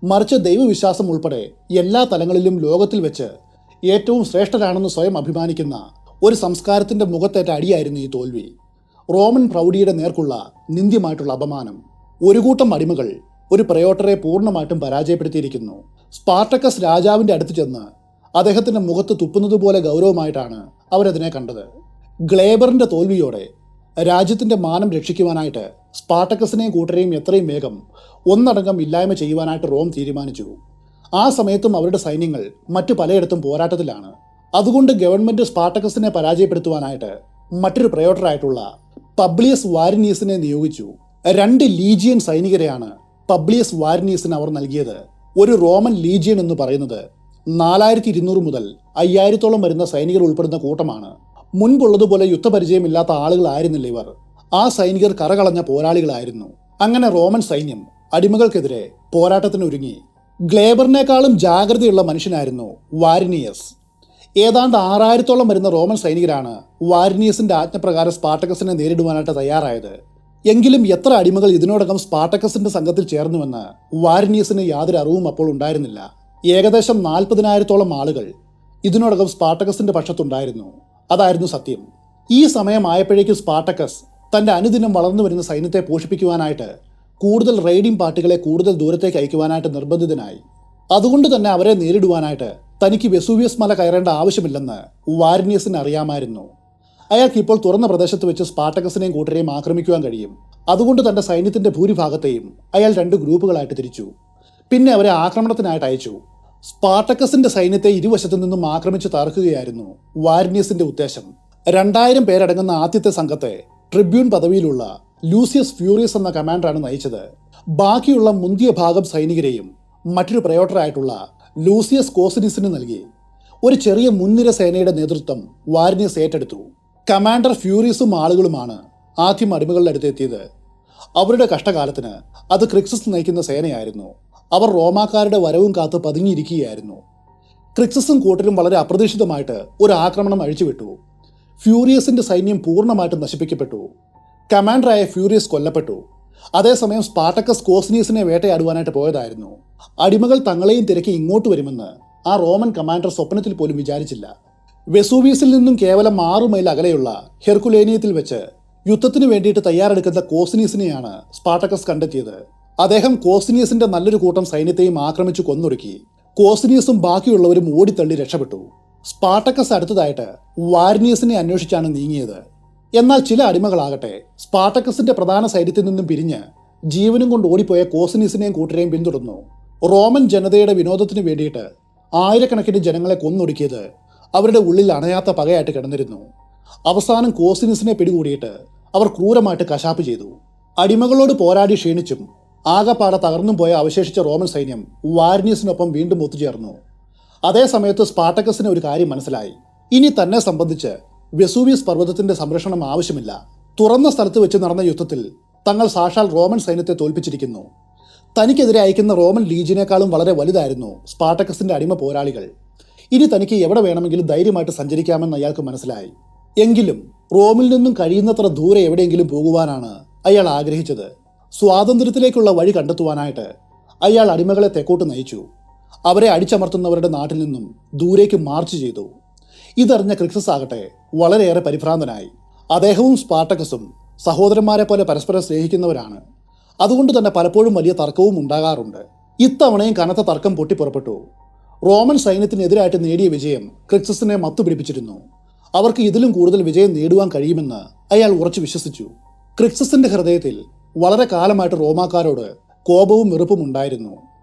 മറിച്ച് ദൈവവിശ്വാസം ഉൾപ്പെടെ എല്ലാ തലങ്ങളിലും ലോകത്തിൽ വെച്ച് ഏറ്റവും ശ്രേഷ്ഠരാണെന്ന് സ്വയം അഭിമാനിക്കുന്ന ഒരു സംസ്കാരത്തിന്റെ മുഖത്തേറ്റ അടിയായിരുന്നു ഈ തോൽവി. റോമൻ പ്രൗഢിയുടെ നേർക്കുള്ള നിന്ദ്യമായിട്ടുള്ള അപമാനം. ഒരു കൂട്ടം അടിമകൾ ഒരു പ്രയോട്ടറെ പൂർണ്ണമായിട്ടും പരാജയപ്പെടുത്തിയിരിക്കുന്നു. സ്പാർട്ടക്കസ് രാജാവിന്റെ അടുത്ത് ചെന്ന് അദ്ദേഹത്തിന്റെ മുഖത്ത് തുപ്പുന്നത് പോലെ ഗൗരവമായിട്ടാണ് അവരതിനെ കണ്ടത്. ഗ്ലേബറിന്റെ തോൽവിയോടെ രാജ്യത്തിന്റെ മാനം രക്ഷിക്കുവാനായിട്ട് സ്പാർട്ടക്കസിനെയും കൂട്ടരെയും എത്രയും വേഗം ഒന്നടങ്കം ഇല്ലായ്മ ചെയ്യുവാനായിട്ട് റോം തീരുമാനിച്ചു. ആ സമയത്തും അവരുടെ സൈന്യങ്ങൾ മറ്റു പലയിടത്തും പോരാട്ടത്തിലാണ്. അതുകൊണ്ട് ഗവൺമെന്റ് സ്പാർട്ടക്കസിനെ പരാജയപ്പെടുത്തുവാനായിട്ട് മറ്റൊരു പ്രയോട്ടറായിട്ടുള്ള പബ്ലിയസ് വാരിനീസിനെ നിയോഗിച്ചു. 2 ലീജിയൻ സൈനികരെയാണ് പബ്ലിയസ് വാരിനീസിന് അവർ നൽകിയത്. ഒരു റോമൻ ലീജിയൻ എന്ന് പറയുന്നത് 4200 മുതൽ 5000-ഓളം വരുന്ന സൈനികർ ഉൾപ്പെടുന്ന കൂട്ടമാണ്. മുൻപുള്ളതുപോലെ യുദ്ധപരിചയമില്ലാത്ത ആളുകളായിരുന്നില്ല ഇവർ. ആ സൈനികർ കറകളഞ്ഞ പോരാളികളായിരുന്നു. അങ്ങനെ റോമൻ സൈന്യം അടിമകൾക്കെതിരെ പോരാട്ടത്തിനൊരുങ്ങി. ഗ്ലേബറിനേക്കാളും ജാഗ്രതയുള്ള മനുഷ്യനായിരുന്നു വാരിനിയസ്. ഏതാണ്ട് 6000-ഓളം വരുന്ന റോമൻ സൈനികരാണ് വാരിനിയസിന്റെ ആജ്ഞപ്രകാരം സ്പാർട്ടക്കസിനെ നേരിടുവാനായിട്ട് തയ്യാറായത്. എങ്കിലും എത്ര അടിമകൾ ഇതിനോടകം സ്പാർട്ടക്കസിന്റെ സംഘത്തിൽ ചേർന്നുവെന്ന് വാരിനിയസിന് യാതൊരു അറിവും അപ്പോൾ ഉണ്ടായിരുന്നില്ല. ഏകദേശം 40,000-ഓളം ആളുകൾ ഇതിനോടകം സ്പാർട്ടക്കസിന്റെ പക്ഷത്തുണ്ടായിരുന്നു. അതായിരുന്നു സത്യം. ഈ സമയമായപ്പോഴേക്കും സ്പാർട്ടക്കസ് തന്റെ അനുദിനം വളർന്നു വരുന്ന സൈന്യത്തെ പോഷിപ്പിക്കുവാനായിട്ട് കൂടുതൽ റെയ്ഡിംഗ് പാർട്ടികളെ കൂടുതൽ ദൂരത്തേക്ക് അയക്കുവാനായിട്ട് നിർബന്ധിതനായി. അതുകൊണ്ട് തന്നെ അവരെ നേരിടുവാനായിട്ട് തനിക്ക് വെസൂവിയസ് മല കയറേണ്ട ആവശ്യമില്ലെന്ന് വാരിനിയസിന് അറിയാമായിരുന്നു. അയാൾക്ക് ഇപ്പോൾ തുറന്ന പ്രദേശത്ത് വെച്ച് സ്പാർട്ടക്കസിനെയും കൂട്ടരെയും ആക്രമിക്കുവാൻ കഴിയും. അതുകൊണ്ട് തന്റെ സൈന്യത്തിന്റെ ഭൂരിഭാഗത്തെയും അയാൾ 2 ഗ്രൂപ്പുകളായിട്ട് തിരിച്ചു. പിന്നെ അവരെ ആക്രമണത്തിനായിട്ട് അയച്ചു. സ്പാർട്ടക്കസിന്റെ സൈന്യത്തെ ഇരുവശത്തു നിന്നും ആക്രമിച്ച് തകർക്കുകയായിരുന്നു വാരിനിയസിന്റെ ഉദ്ദേശം. 2000 പേരടങ്ങുന്ന ആദ്യത്തെ സംഘത്തെ ട്രിബ്യൂൺ പദവിയിലുള്ള ലൂസിയസ് ഫ്യൂറിയസ് എന്ന കമാൻഡറാണ് നയിച്ചത്. ബാക്കിയുള്ള മുന്തിയ ഭാഗം സൈനികരെയും മറ്റൊരു പ്രയോട്ടറായിട്ടുള്ള ലൂസിയസ് കോസിനിസിന് നൽകി. ഒരു ചെറിയ മുൻനിര സേനയുടെ നേതൃത്വം വാരിനിയസ് ഏറ്റെടുത്തു. കമാൻഡർ ഫ്യൂറിയസും ആളുകളുമാണ് ആദ്യം അടിമകളുടെ അടുത്തെത്തിയത്. അവരുടെ കഷ്ടകാലത്തിന് അത് ക്രിക്സസ് നയിക്കുന്ന സേനയായിരുന്നു. അവർ റോമാക്കാരുടെ വരവും കാത്ത് പതുങ്ങിയിരിക്കുകയായിരുന്നു. ക്രിക്സസും കൂട്ടരും വളരെ അപ്രതീക്ഷിതമായിട്ട് ഒരു ആക്രമണം അഴിച്ചുവിട്ടു. ഫ്യൂറിയസിന്റെ സൈന്യം പൂർണ്ണമായിട്ടും നശിപ്പിക്കപ്പെട്ടു. കമാൻഡറായ ഫ്യൂറിയസ് കൊല്ലപ്പെട്ടു. അതേസമയം സ്പാർട്ടക്കസ് കോസിനിയസിനെ വേട്ടയാടുവാനായിട്ട് പോയതായിരുന്നു. അടിമകൾ തങ്ങളെയും തിരക്കി ഇങ്ങോട്ട് വരുമെന്ന് ആ റോമൻ കമാൻഡർ സ്വപ്നത്തിൽ പോലും വിചാരിച്ചില്ല. വെസൂവിയസിൽ നിന്നും കേവലം 6 മൈൽ അകലെയുള്ള ഹെർക്കുലേനിയത്തിൽ വെച്ച് യുദ്ധത്തിന് വേണ്ടിയിട്ട് തയ്യാറെടുക്കുന്ന കോസിനിയസിനെയാണ് സ്പാർട്ടക്കസ് കണ്ടെത്തിയത്. അദ്ദേഹം കോസിനിയസിന്റെ നല്ലൊരു കൂട്ടം സൈന്യത്തെയും ആക്രമിച്ചു കൊന്നൊടുക്കി. കോസിനിയസും ബാക്കിയുള്ളവരും ഓടിത്തള്ളി രക്ഷപ്പെട്ടു. സ്പാർട്ടക്കസ് അടുത്തതായിട്ട് വാരിനിയസിനെ അന്വേഷിച്ചാണ് നീങ്ങിയത്. എന്നാൽ ചില അടിമകളാകട്ടെ സ്പാർട്ടക്കസിന്റെ പ്രധാന സൈന്യത്തിൽ നിന്നും പിരിഞ്ഞ് ജീവനും കൊണ്ട് ഓടിപ്പോയ കോസിനിയസിനെയും കൂട്ടരെയും പിന്തുടർന്നു. റോമൻ ജനതയുടെ വിനോദത്തിന് വേണ്ടിയിട്ട് ആയിരക്കണക്കിന് ജനങ്ങളെ കൊന്നൊടുക്കിയത് അവരുടെ ഉള്ളിൽ അണയാത്ത പകയായിട്ട് കിടന്നിരുന്നു. അവസാനം കോസിനിയസിനെ പിടികൂടിയിട്ട് അവർ ക്രൂരമായിട്ട് കശാപ്പ് ചെയ്തു. അടിമകളോട് പോരാടി ക്ഷീണിച്ചും ആകപ്പാടെ തകർന്നും പോയ അവശേഷിച്ച റോമൻ സൈന്യം വാരിനിയസിനൊപ്പം വീണ്ടും ഒത്തുചേർന്നു. അതേസമയത്ത് സ്പാർട്ടക്കസിന് ഒരു കാര്യം മനസ്സിലായി. ഇനി തന്നെ സംബന്ധിച്ച് വെസൂവിയസ് പർവ്വതത്തിന്റെ സംരക്ഷണം ആവശ്യമില്ല. തുറന്ന സ്ഥലത്ത് വെച്ച് നടന്ന യുദ്ധത്തിൽ തങ്ങൾ സാക്ഷാൽ റോമൻ സൈന്യത്തെ തോൽപ്പിച്ചിരിക്കുന്നു. തനിക്കെതിരെ അയക്കുന്ന റോമൻ ലീജിയനേക്കാളും വളരെ വലുതായിരുന്നു സ്പാർട്ടക്കസിന്റെ അടിമ പോരാളികൾ. ഇനി തനിക്ക് എവിടെ വേണമെങ്കിലും ധൈര്യമായിട്ട് സഞ്ചരിക്കാമെന്ന് അയാൾക്ക് മനസ്സിലായി. എങ്കിലും റോമിൽ നിന്നും കഴിയുന്നത്ര ദൂരെ എവിടെയെങ്കിലും പോകുവാനാണ് അയാൾ ആഗ്രഹിച്ചത്. സ്വാതന്ത്ര്യത്തിലേക്കുള്ള വഴി കണ്ടെത്തുവാനായിട്ട് അയാൾ അടിമകളെ തെക്കോട്ട് നയിച്ചു. അവരെ അടിച്ചമർത്തുന്നവരുടെ നാട്ടിൽ നിന്നും ദൂരേക്ക് മാർച്ച് ചെയ്തു. ഇതറിഞ്ഞ ക്രിക്സസ് ആകട്ടെ വളരെയേറെ പരിഭ്രാന്തനായി. അദ്ദേഹവും സ്പാർട്ടക്കസും സഹോദരന്മാരെ പോലെ പരസ്പരം സ്നേഹിക്കുന്നവരാണ്. അതുകൊണ്ട് തന്നെ പലപ്പോഴും വലിയ തർക്കവും ഉണ്ടാകാറുണ്ട്. ഇത്തവണയും കനത്ത തർക്കം പൊട്ടിപ്പുറപ്പെട്ടു. റോമൻ സൈന്യത്തിനെതിരായിട്ട് നേടിയ വിജയം ക്രിക്സസിനെ മത്തുപിടിപ്പിച്ചിരുന്നു. അവർക്ക് ഇതിലും കൂടുതൽ വിജയം നേടുവാൻ കഴിയുമെന്ന് അയാൾ ഉറച്ചു വിശ്വസിച്ചു. ക്രിക്സസിന്റെ ഹൃദയത്തിൽ വളരെ കാലമായിട്ട് റോമാക്കാരോട് കോപവും വെറുപ്പും ഉണ്ടായിരുന്നു.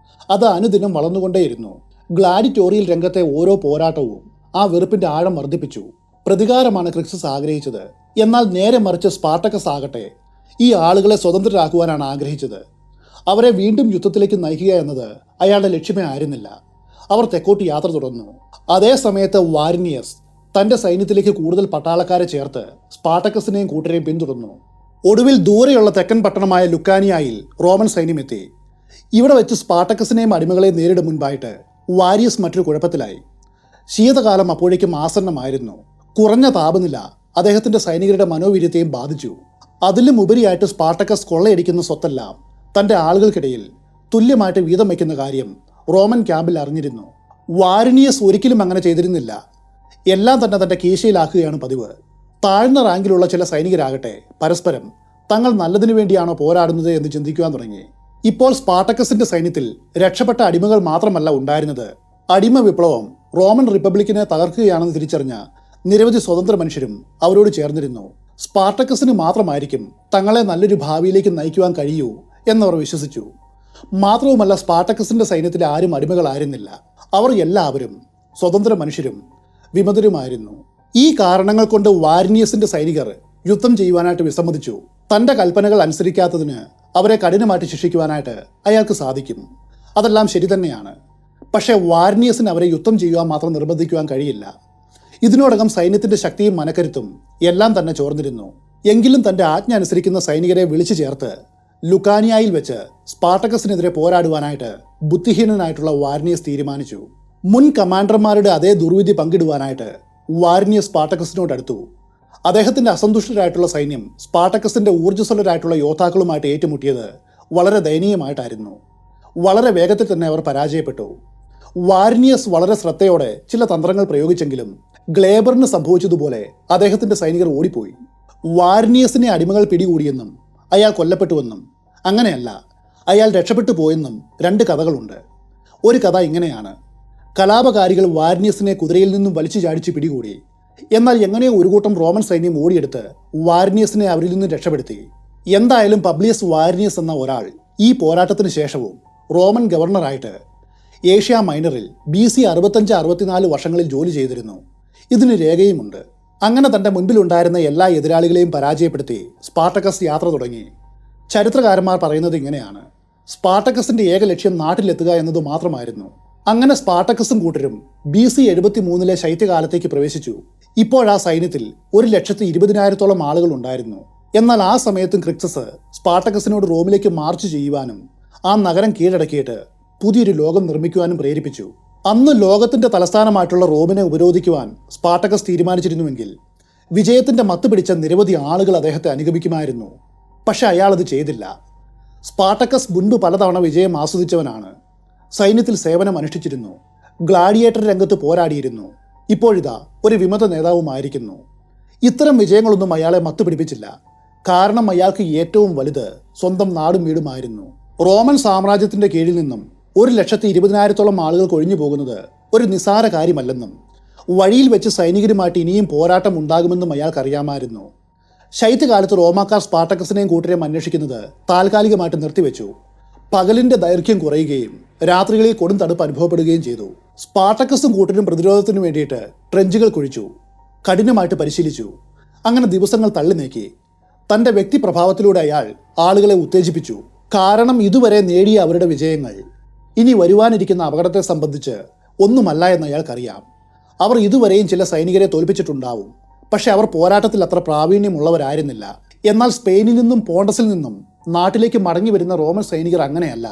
അത് അനുദിനം വളർന്നുകൊണ്ടേയിരുന്നു. ഗ്ലാഡിറ്റോറിയൽ രംഗത്തെ ഓരോ പോരാട്ടവും ആ വെറുപ്പിന്റെ ആഴം വർദ്ധിപ്പിച്ചു. പ്രതികാരമാണ് ക്രിക്സസ് ആഗ്രഹിച്ചത്. എന്നാൽ നേരെ മറിച്ച് സ്പാർട്ടക്കസ് ആകട്ടെ ഈ ആളുകളെ സ്വതന്ത്രരാക്കുവാനാണ് ആഗ്രഹിച്ചത്. അവരെ വീണ്ടും യുദ്ധത്തിലേക്ക് നയിക്കുക എന്നത് അയാളുടെ ലക്ഷ്യമേ ആയിരുന്നില്ല. അവർ തെക്കോട്ട് യാത്ര തുടർന്നു. അതേ സമയത്ത് വാരിനിയസ് തന്റെ സൈന്യത്തിലേക്ക് കൂടുതൽ പട്ടാളക്കാരെ ചേർത്ത് സ്പാർട്ടക്കസിനെയും കൂട്ടരെയും പിന്തുടർന്നു. ഒടുവിൽ ദൂരെയുള്ള തെക്കൻ പട്ടണമായ ലുക്കാനിയായിൽ റോമൻ സൈന്യം എത്തി. ഇവിടെ വെച്ച് സ്പാർട്ടക്കസിനെയും അടിമകളെയും നേരിടും മുൻപായിട്ട് വാരിയസ് മറ്റൊരു കുഴപ്പത്തിലായി. ശീതകാലം അപ്പോഴേക്കും ആസന്നമായിരുന്നു. കുറഞ്ഞ താപനില അദ്ദേഹത്തിന്റെ സൈനികരുടെ മനോവീര്യത്തെയും ബാധിച്ചു. അതിലും ഉപരിയായിട്ട് സ്പാർട്ടക്കസ് കൊള്ളയടിക്കുന്ന സ്വത്തെല്ലാം തന്റെ ആളുകൾക്കിടയിൽ തുല്യമായിട്ട് വീതം വയ്ക്കുന്ന കാര്യം റോമൻ ക്യാമ്പിൽ അറിഞ്ഞിരുന്നു. വാരിനിയസ് ഒരിക്കലും അങ്ങനെ ചെയ്തിരുന്നില്ല. എല്ലാം തന്നെ തന്റെ കീശയിലാക്കുകയാണ് പതിവ്. താഴ്ന്ന റാങ്കിലുള്ള ചില സൈനികരാകട്ടെ പരസ്പരം തങ്ങൾ നല്ലതിനു വേണ്ടിയാണോ പോരാടുന്നത് എന്ന് ചിന്തിക്കുവാൻ തുടങ്ങി. ഇപ്പോൾ സ്പാർട്ടക്കസിന്റെ സൈന്യത്തിൽ രക്ഷപ്പെട്ട അടിമകൾ മാത്രമല്ല ഉണ്ടായിരുന്നത്. അടിമ വിപ്ലവം റോമൻ റിപ്പബ്ലിക്കിനെ തകർക്കുകയാണെന്ന് തിരിച്ചറിഞ്ഞ നിരവധി സ്വതന്ത്ര മനുഷ്യരും അവരോട് ചേർന്നിരുന്നു. സ്പാർട്ടക്കസിന് മാത്രമായിരിക്കും തങ്ങളെ നല്ലൊരു ഭാവിയിലേക്ക് നയിക്കുവാൻ കഴിയൂ എന്നവർ വിശ്വസിച്ചു. മാത്രവുമല്ല, സ്പാർട്ടക്കസിന്റെ സൈന്യത്തിൽ ആരും അടിമകളായിരുന്നില്ല. അവർ എല്ലാവരും സ്വതന്ത്ര മനുഷ്യരും വിമതരുമായിരുന്നു. ഈ കാരണങ്ങൾ കൊണ്ട് വാരിനിയസിന്റെ സൈനികർ യുദ്ധം ചെയ്യുവാനായിട്ട് വിസമ്മതിച്ചു. തന്റെ കൽപ്പനകൾ അനുസരിക്കാത്തതിന് അവരെ കഠിനമായിട്ട് ശിക്ഷിക്കുവാനായിട്ട് അയാൾക്ക് സാധിക്കും. അതെല്ലാം ശരി തന്നെയാണ്. പക്ഷേ വാരിനിയസിന് അവരെ യുദ്ധം ചെയ്യുവാൻ മാത്രം നിർബന്ധിക്കുവാൻ കഴിയില്ല. ഇതിനോടകം സൈന്യത്തിന്റെ ശക്തിയും മനക്കരുത്തും എല്ലാം തന്നെ ചോർന്നിരുന്നു. എങ്കിലും തന്റെ ആജ്ഞ അനുസരിക്കുന്ന സൈനികരെ വിളിച്ചു ചേർത്ത് ലുക്കാനിയായിൽ വെച്ച് സ്പാർട്ടക്കസിനെതിരെ പോരാടുവാനായിട്ട് ബുദ്ധിഹീനനായിട്ടുള്ള വാരിനിയസ് തീരുമാനിച്ചു. മുൻ കമാൻഡർമാരുടെ അതേ ദുർവിധി പങ്കിടുവാനായിട്ട് വാരിനിയസ് സ്പാർട്ടക്കസിനോടടുത്തു. അദ്ദേഹത്തിന്റെ അസന്തുഷ്ടരായിട്ടുള്ള സൈന്യം സ്പാർട്ടക്കസിന്റെ ഊർജ്ജസ്വലരായിട്ടുള്ള യോദ്ധാക്കളുമായിട്ട് ഏറ്റുമുട്ടിയത് വളരെ ദയനീയമായിട്ടായിരുന്നു. വളരെ വേഗത്തിൽ തന്നെ അവർ പരാജയപ്പെട്ടു. വാരിനിയസ് വളരെ ശ്രദ്ധയോടെ ചില തന്ത്രങ്ങൾ പ്രയോഗിച്ചെങ്കിലും ഗ്ലേബറിന് സംഭവിച്ചതുപോലെ അദ്ദേഹത്തിന്റെ സൈനികർ ഓടിപ്പോയി. വാരിനിയസിനെ അടിമകൾ പിടികൂടിയെന്നും അയാൾ കൊല്ലപ്പെട്ടുവെന്നും അങ്ങനെയല്ല, അയാൾ രക്ഷപ്പെട്ടു പോയെന്നും 2 കഥകളുണ്ട്. ഒരു കഥ ഇങ്ങനെയാണ്: കലാപകാരികൾ വാരിനിയസിനെ കുതിരയിൽ നിന്നും വലിച്ചു ചാടിച്ച് പിടികൂടി. എന്നാൽ എങ്ങനെയോ ഒരു കൂട്ടം റോമൻ സൈന്യം ഓടിയെടുത്ത് വാരിനിയസിനെ അവരിൽ നിന്ന് രക്ഷപ്പെടുത്തി. എന്തായാലും പബ്ലിയസ് വാരിനിയസ് എന്ന ഒരാൾ ഈ പോരാട്ടത്തിന് ശേഷവും റോമൻ ഗവർണറായിട്ട് ഏഷ്യ മൈനറിൽ BC 65-64 വർഷങ്ങളിൽ ജോലി ചെയ്തിരുന്നു. ഇതിന് രേഖയുമുണ്ട്. അങ്ങനെ തൻ്റെ മുൻപിലുണ്ടായിരുന്ന എല്ലാ എതിരാളികളെയും പരാജയപ്പെടുത്തി സ്പാർട്ടക്കസ് യാത്ര തുടങ്ങി. ചരിത്രകാരന്മാർ പറയുന്നത് ഇങ്ങനെയാണ്: സ്പാർട്ടക്കസിന്റെ ഏക ലക്ഷ്യം നാട്ടിലെത്തുക എന്നത് മാത്രമായിരുന്നു. അങ്ങനെ സ്പാർട്ടക്കസും കൂട്ടരും BC 73 ശൈത്യകാലത്തേക്ക് പ്രവേശിച്ചു. ഇപ്പോഴാ സൈന്യത്തിൽ 1,20,000-ഓളം ആളുകൾ ഉണ്ടായിരുന്നു. എന്നാൽ ആ സമയത്തും ക്രിക്സസ് സ്പാർട്ടക്കസിനോട് റോമിലേക്ക് മാർച്ച് ചെയ്യുവാനും ആ നഗരം കീഴടക്കിയിട്ട് പുതിയൊരു ലോകം നിർമ്മിക്കുവാനും പ്രേരിപ്പിച്ചു. അന്ന് ലോകത്തിന്റെ തലസ്ഥാനമായിട്ടുള്ള റോമിനെ ഉപരോധിക്കുവാൻ സ്പാർട്ടക്കസ് തീരുമാനിച്ചിരുന്നുവെങ്കിൽ വിജയത്തിന്റെ മത്ത് പിടിച്ച നിരവധി ആളുകൾ അദ്ദേഹത്തെ അനുഗമിക്കുമായിരുന്നു. പക്ഷെ അയാളത് ചെയ്തില്ല. സ്പാർട്ടക്കസ് മുൻപ് പലതവണ വിജയം ആസ്വദിച്ചവനാണ്. സൈന്യത്തിൽ സേവനം അനുഷ്ഠിച്ചിരുന്നു. ഗ്ലാഡിയേറ്റർ രംഗത്ത് പോരാടിയിരുന്നു. ഇപ്പോഴിതാ ഒരു വിമത നേതാവുമായിരിക്കുന്നു. ഇത്തരം വിജയങ്ങളൊന്നും അയാളെ മത്തുപിടിപ്പിച്ചില്ല. കാരണം അയാൾക്ക് ഏറ്റവും വലുത് സ്വന്തം നാടും വീടുമായിരുന്നു. റോമൻ സാമ്രാജ്യത്തിന്റെ കീഴിൽ നിന്നും 1,20,000-ഓളം ആളുകൾ കൊഴിഞ്ഞു പോകുന്നത് ഒരു നിസ്സാര കാര്യമല്ലെന്നും വഴിയിൽ വെച്ച് സൈനികരുമായിട്ട് ഇനിയും പോരാട്ടം ഉണ്ടാകുമെന്നും അയാൾക്കറിയാമായിരുന്നു. ശൈത്യകാലത്ത് റോമാക്കാർ സ്പാർട്ടക്കസിനെയും കൂട്ടരെയും അന്വേഷിക്കുന്നത് താൽക്കാലികമായിട്ട് നിർത്തിവെച്ചു. പകലിന്റെ ദൈർഘ്യം കുറയുകയും രാത്രികളിൽ കൊടും തണുപ്പ് അനുഭവപ്പെടുകയും ചെയ്തു. സ്പാർട്ടക്കസും കൂട്ടരും പ്രതിരോധത്തിനു വേണ്ടിയിട്ട് ട്രെഞ്ചുകൾ കുഴിച്ചു, കഠിനമായിട്ട് പരിശീലിച്ചു. അങ്ങനെ ദിവസങ്ങൾ തള്ളി നീക്കി. തൻ്റെ വ്യക്തിപ്രഭാവത്തിലൂടെ അയാൾ ആളുകളെ ഉത്തേജിപ്പിച്ചു. കാരണം ഇതുവരെ നേടിയ അവരുടെ വിജയങ്ങൾ ഇനി വരുവാനിരിക്കുന്ന അപകടത്തെ സംബന്ധിച്ച് ഒന്നുമല്ല എന്ന് അയാൾക്കറിയാം. അവർ ഇതുവരെയും ചില സൈനികരെ തോൽപ്പിച്ചിട്ടുണ്ടാവും. പക്ഷെ അവർ പോരാട്ടത്തിൽ അത്ര പ്രാവീണ്യമുള്ളവരായിരുന്നില്ല. എന്നാൽ സ്പെയിനിൽ നിന്നും പോണ്ടസിൽ നിന്നും നാട്ടിലേക്ക് മടങ്ങി വരുന്ന റോമൻ സൈനികർ അങ്ങനെയല്ല.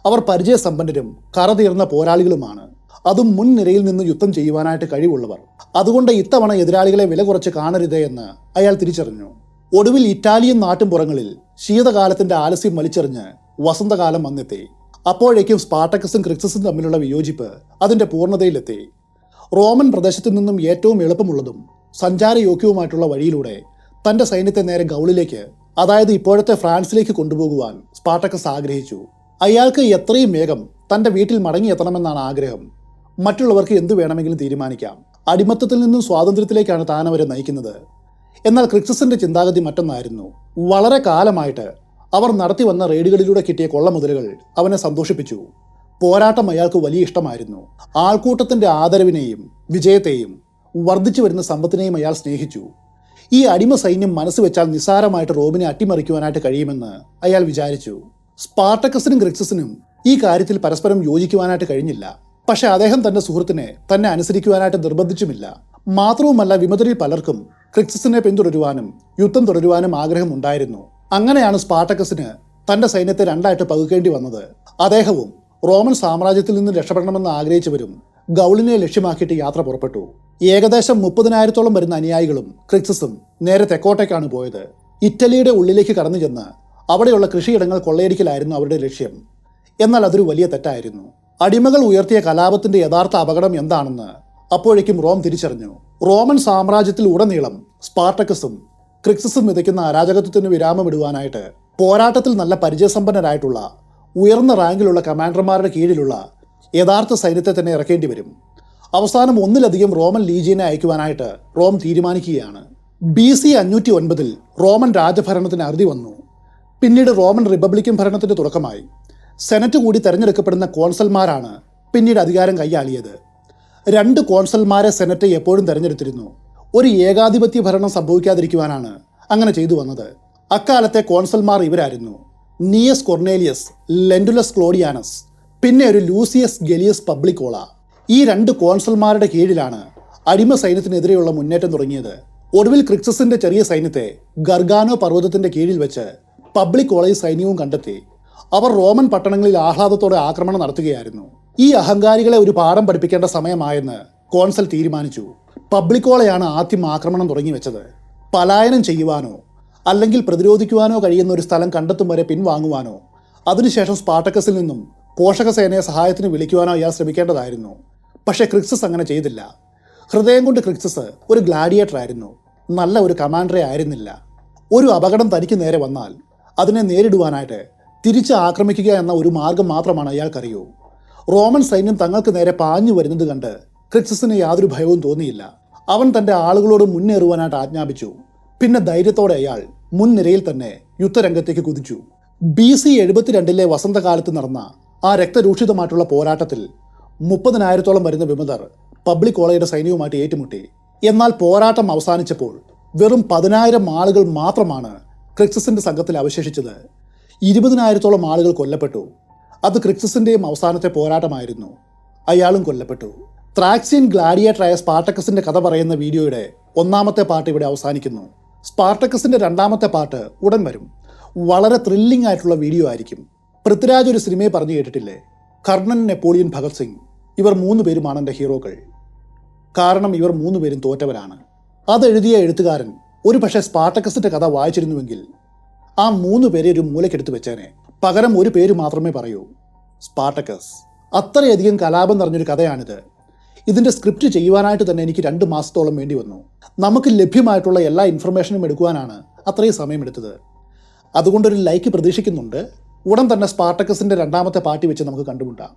അവർ പരിചയസമ്പന്നരും കറതീർന്ന പോരാളികളുമാണ്. അതും മുൻനിരയിൽ നിന്ന് യുദ്ധം ചെയ്യുവാനായിട്ട് കഴിവുള്ളവർ. അതുകൊണ്ട് ഇത്തവണ എതിരാളികളെ വില കുറച്ച് കാണരുതേ എന്ന് അയാൾ തിരിച്ചറിഞ്ഞു. ഒടുവിൽ ഇറ്റാലിയൻ നാട്ടിൻപുറങ്ങളിൽ ശീതകാലത്തിന്റെ ആലസ്യം വലിച്ചെറിഞ്ഞ് വസന്തകാലം വന്നെത്തി. അപ്പോഴേക്കും സ്പാർട്ടക്കസും ക്രിക്സസും തമ്മിലുള്ള വിയോജിപ്പ് അതിന്റെ പൂർണ്ണതയിലെത്തി. റോമൻ പ്രദേശത്തു നിന്നും ഏറ്റവും എളുപ്പമുള്ളതും സഞ്ചാരയോഗ്യവുമായിട്ടുള്ള വഴിയിലൂടെ തന്റെ സൈന്യത്തെ നേരെ ഗൗളിലേക്ക്, അതായത് ഇപ്പോഴത്തെ ഫ്രാൻസിലേക്ക് കൊണ്ടുപോകുവാൻ സ്പാർട്ടക്കസ് ആഗ്രഹിച്ചു. അയാൾക്ക് എത്രയും വേഗം തന്റെ വീട്ടിൽ മടങ്ങിയെത്തണമെന്നാണ് ആഗ്രഹം. മറ്റുള്ളവർക്ക് എന്തു വേണമെങ്കിലും തീരുമാനിക്കാം. അടിമത്തത്തിൽ നിന്നും സ്വാതന്ത്ര്യത്തിലേക്കാണ് താൻ അവരെ നയിക്കുന്നത്. എന്നാൽ ക്രിക്സസിന്റെ ചിന്താഗതി മറ്റൊന്നായിരുന്നു. വളരെ കാലമായിട്ട് അവർ നടത്തി വന്ന റെയ്ഡുകളിലൂടെ കിട്ടിയ കൊള്ളമുതലുകൾ അവനെ സന്തോഷിപ്പിച്ചു. പോരാട്ടം അയാൾക്ക് വലിയ ഇഷ്ടമായിരുന്നു. ആൾക്കൂട്ടത്തിന്റെ ആദരവിനെയും വിജയത്തെയും വർദ്ധിച്ചു വരുന്ന സമ്പത്തിനെയും അയാൾ സ്നേഹിച്ചു. ഈ അടിമ സൈന്യം മനസ്സ് വെച്ചാൽ നിസ്സാരമായിട്ട് റോമിനെ അട്ടിമറിക്കുവാനായിട്ട് കഴിയുമെന്ന് അയാൾ വിചാരിച്ചു. സ്പാർട്ടക്കസിനും ക്രിക്സസിനും ഈ കാര്യത്തിൽ പരസ്പരം യോജിക്കുവാനായിട്ട് കഴിഞ്ഞില്ല. പക്ഷെ അദ്ദേഹം തന്റെ സുഹൃത്തിനെ തന്നെ അനുസരിക്കുവാനായിട്ട് നിർബന്ധിച്ചുമില്ല. മാത്രവുമല്ല, വിമതരിൽ പലർക്കും ക്രിക്സസിനെ പിന്തുടരുവാനും യുദ്ധം തുടരുവാനും ആഗ്രഹമുണ്ടായിരുന്നു. അങ്ങനെയാണ് സ്പാർട്ടക്കസിന് തന്റെ സൈന്യത്തെ രണ്ടായിട്ട് പകുക്കേണ്ടി വന്നത്. അദ്ദേഹവും റോമൻ സാമ്രാജ്യത്തിൽ നിന്ന് രക്ഷപ്പെടണമെന്ന് ആഗ്രഹിച്ചവരും ഗൗളിനെ ലക്ഷ്യമാക്കിയിട്ട് യാത്ര പുറപ്പെട്ടു. ഏകദേശം 30,000-ഓളം വരുന്ന അനുയായികളും ക്രിക്സസും നേരെ തെക്കോട്ടേക്കാണ് പോയത്. ഇറ്റലിയുടെ ഉള്ളിലേക്ക് കടന്നു ചെന്ന് അവിടെയുള്ള കൃഷിയിടങ്ങൾ കൊള്ളയടിക്കലായിരുന്നു അവരുടെ ലക്ഷ്യം. എന്നാൽ അതൊരു വലിയ തെറ്റായിരുന്നു. അടിമകൾ ഉയർത്തിയ കലാപത്തിന്റെ യഥാർത്ഥ അപകടം എന്താണെന്ന് അപ്പോഴേക്കും റോം തിരിച്ചറിഞ്ഞു. റോമൻ സാമ്രാജ്യത്തിൽ ഉടനീളം സ്പാർട്ടക്കസും ക്രിക്സസും വിതയ്ക്കുന്ന അരാജകത്വത്തിന് വിരാമമിടുവാനായിട്ട് പോരാട്ടത്തിൽ നല്ല പരിചയസമ്പന്നരായിട്ടുള്ള ഉയർന്ന റാങ്കിലുള്ള കമാൻഡർമാരുടെ കീഴിലുള്ള യഥാർത്ഥ സൈന്യത്തെ തന്നെ ഇറക്കേണ്ടി വരും. അവസാനം ഒന്നിലധികം റോമൻ ലീജിയനെ അയക്കുവാനായിട്ട് റോം തീരുമാനിക്കുകയാണ്. BC 509 റോമൻ രാജഭരണത്തിന് അറുതി വന്നു. പിന്നീട് റോമൻ റിപ്പബ്ലിക്കൻ ഭരണത്തിന്റെ തുടക്കമായി. സെനറ്റ് കൂടി തെരഞ്ഞെടുക്കപ്പെടുന്ന കോൺസൽമാരാണ് പിന്നീട് അധികാരം കൈയാളിയത്. 2 കോൺസൽമാരെ സെനറ്റ് എപ്പോഴും തെരഞ്ഞെടുത്തിരുന്നു. ഒരു ഏകാധിപത്യ ഭരണം സംഭവിക്കാതിരിക്കുവാനാണ് അങ്ങനെ ചെയ്തു വന്നത്. അക്കാലത്തെ കോൺസൽമാർ ഇവരായിരുന്നു: നിയസ് കൊർണേലിയസ്, ലെൻഡുലസ് ക്ലോഡിയാനസ്, പിന്നെ ഒരു ലൂസിയസ് ഗലിയസ് പബ്ലിക്കോള. ഈ 2 കോൺസൽമാരുടെ കീഴിലാണ് അടിമ സൈന്യത്തിനെതിരെയുള്ള മുന്നേറ്റം തുടങ്ങിയത്. ഒടുവിൽ ക്രിക്സസിന്റെ ചെറിയ സൈന്യത്തെ ഗർഗാനോ പർവ്വതത്തിന്റെ കീഴിൽ വെച്ച് പബ്ലിക്കോളയും സൈന്യവും കണ്ടെത്തി. അവർ റോമൻ പട്ടണങ്ങളിൽ ആഹ്ലാദത്തോടെ ആക്രമണം നടത്തുകയായിരുന്നു. ഈ അഹങ്കാരികളെ ഒരു പാഠം പഠിപ്പിക്കേണ്ട സമയമായെന്ന് കോൺസൽ തീരുമാനിച്ചു. പബ്ലിക്കോളയാണ് ആദ്യം ആക്രമണം തുടങ്ങി വെച്ചത്. പലായനം ചെയ്യുവാനോ അല്ലെങ്കിൽ പ്രതിരോധിക്കുവാനോ കഴിയുന്ന ഒരു സ്ഥലം കണ്ടെത്തും വരെ പിൻവാങ്ങുവാനോ അതിനുശേഷം സ്പാർട്ടക്കസിൽ നിന്നും പോഷകസേനയെ സഹായത്തിന് വിളിക്കുവാനോ അയാൾ ശ്രമിക്കേണ്ടതായിരുന്നു. പക്ഷേ ക്രിക്സസ് അങ്ങനെ ചെയ്തില്ല. ഹൃദയം കൊണ്ട് ക്രിക്സസ് ഒരു ഗ്ലാഡിയേറ്റർ ആയിരുന്നു, നല്ല ഒരു കമാൻഡറെ ആയിരുന്നില്ല. ഒരു അപകടം തനിക്ക് നേരെ വന്നാൽ അതിനെ നേരിടുവാനായിട്ട് തിരിച്ച് ആക്രമിക്കുക എന്ന ഒരു മാർഗം മാത്രമാണ് അയാൾക്കറിയൂ. റോമൻ സൈന്യം തങ്ങൾക്ക് നേരെ പാഞ്ഞു വരുന്നത് കണ്ട് ക്രിക്സസിന് യാതൊരു ഭയവും തോന്നിയില്ല. അവൻ തൻ്റെ ആളുകളോട് മുന്നേറുവാനായിട്ട് ആജ്ഞാപിച്ചു. പിന്നെ ധൈര്യത്തോടെ അയാൾ മുൻനിരയിൽ തന്നെ യുദ്ധരംഗത്തേക്ക് കുതിച്ചു. BC 72 വസന്തകാലത്ത് നടന്ന ആ രക്തരൂക്ഷിതമായിട്ടുള്ള പോരാട്ടത്തിൽ 30,000-ഓളം വരുന്ന വിമതർ പബ്ലിക് കോളേജിന്റെ സൈന്യവുമായിട്ട് ഏറ്റുമുട്ടി. എന്നാൽ പോരാട്ടം അവസാനിച്ചപ്പോൾ വെറും 10,000 ആളുകൾ മാത്രമാണ് ക്രിക്സസിന്റെ സംഘത്തിൽ അവശേഷിച്ചത്. 20,000-ഓളം ആളുകൾ കൊല്ലപ്പെട്ടു. അത് ക്രിക്സസിന്റെയും അവസാനത്തെ പോരാട്ടമായിരുന്നു. അയാളും കൊല്ലപ്പെട്ടു. ത്രാക്സിയൻ ഗ്ലാഡിയേറ്ററായ സ്പാർട്ടക്കസിന്റെ കഥ പറയുന്ന വീഡിയോയുടെ 1-ാമത്തെ പാർട്ട് ഇവിടെ അവസാനിക്കുന്നു. സ്പാർട്ടക്കസിന്റെ 2-ാമത്തെ പാർട്ട് ഉടൻ വരും. വളരെ ത്രില്ലിംഗ് ആയിട്ടുള്ള വീഡിയോ ആയിരിക്കും. പൃഥ്വിരാജ് ഒരു സിനിമയെ പറഞ്ഞു കേട്ടിട്ടില്ലേ, കർണൻ, നെപ്പോളിയൻ, ഭഗത് സിംഗ്. ഇവർ 3 പേരുമാണ് എൻ്റെ ഹീറോകൾ. കാരണം ഇവർ 3 പേരും തോറ്റവരാണ്. അതെഴുതിയ എഴുത്തുകാരൻ ഒരു പക്ഷേ സ്പാർട്ടക്കസിന്റെ കഥ വായിച്ചിരുന്നുവെങ്കിൽ ആ 3 പേരെ ഒരു മൂലക്കെടുത്ത് വെച്ചേനെ. പകരം ഒരു പേര് മാത്രമേ പറയൂ, സ്പാർട്ടക്കസ്. അത്രയധികം കലാപം നിറഞ്ഞൊരു കഥയാണിത്. ഇതിൻ്റെ സ്ക്രിപ്റ്റ് ചെയ്യുവാനായിട്ട് തന്നെ എനിക്ക് 2 മാസത്തോളം വേണ്ടി വന്നു. നമുക്ക് ലഭ്യമായിട്ടുള്ള എല്ലാ ഇൻഫർമേഷനും എടുക്കുവാനാണ് അത്രയും സമയമെടുത്തത്. അതുകൊണ്ടൊരു ലൈക്ക് പ്രതീക്ഷിക്കുന്നുണ്ട്. ഉടൻ തന്നെ സ്പാർട്ടക്കസിന്റെ 2-ാമത്തെ പാർട്ടി വെച്ച് നമുക്ക് കണ്ടുമുട്ടാം.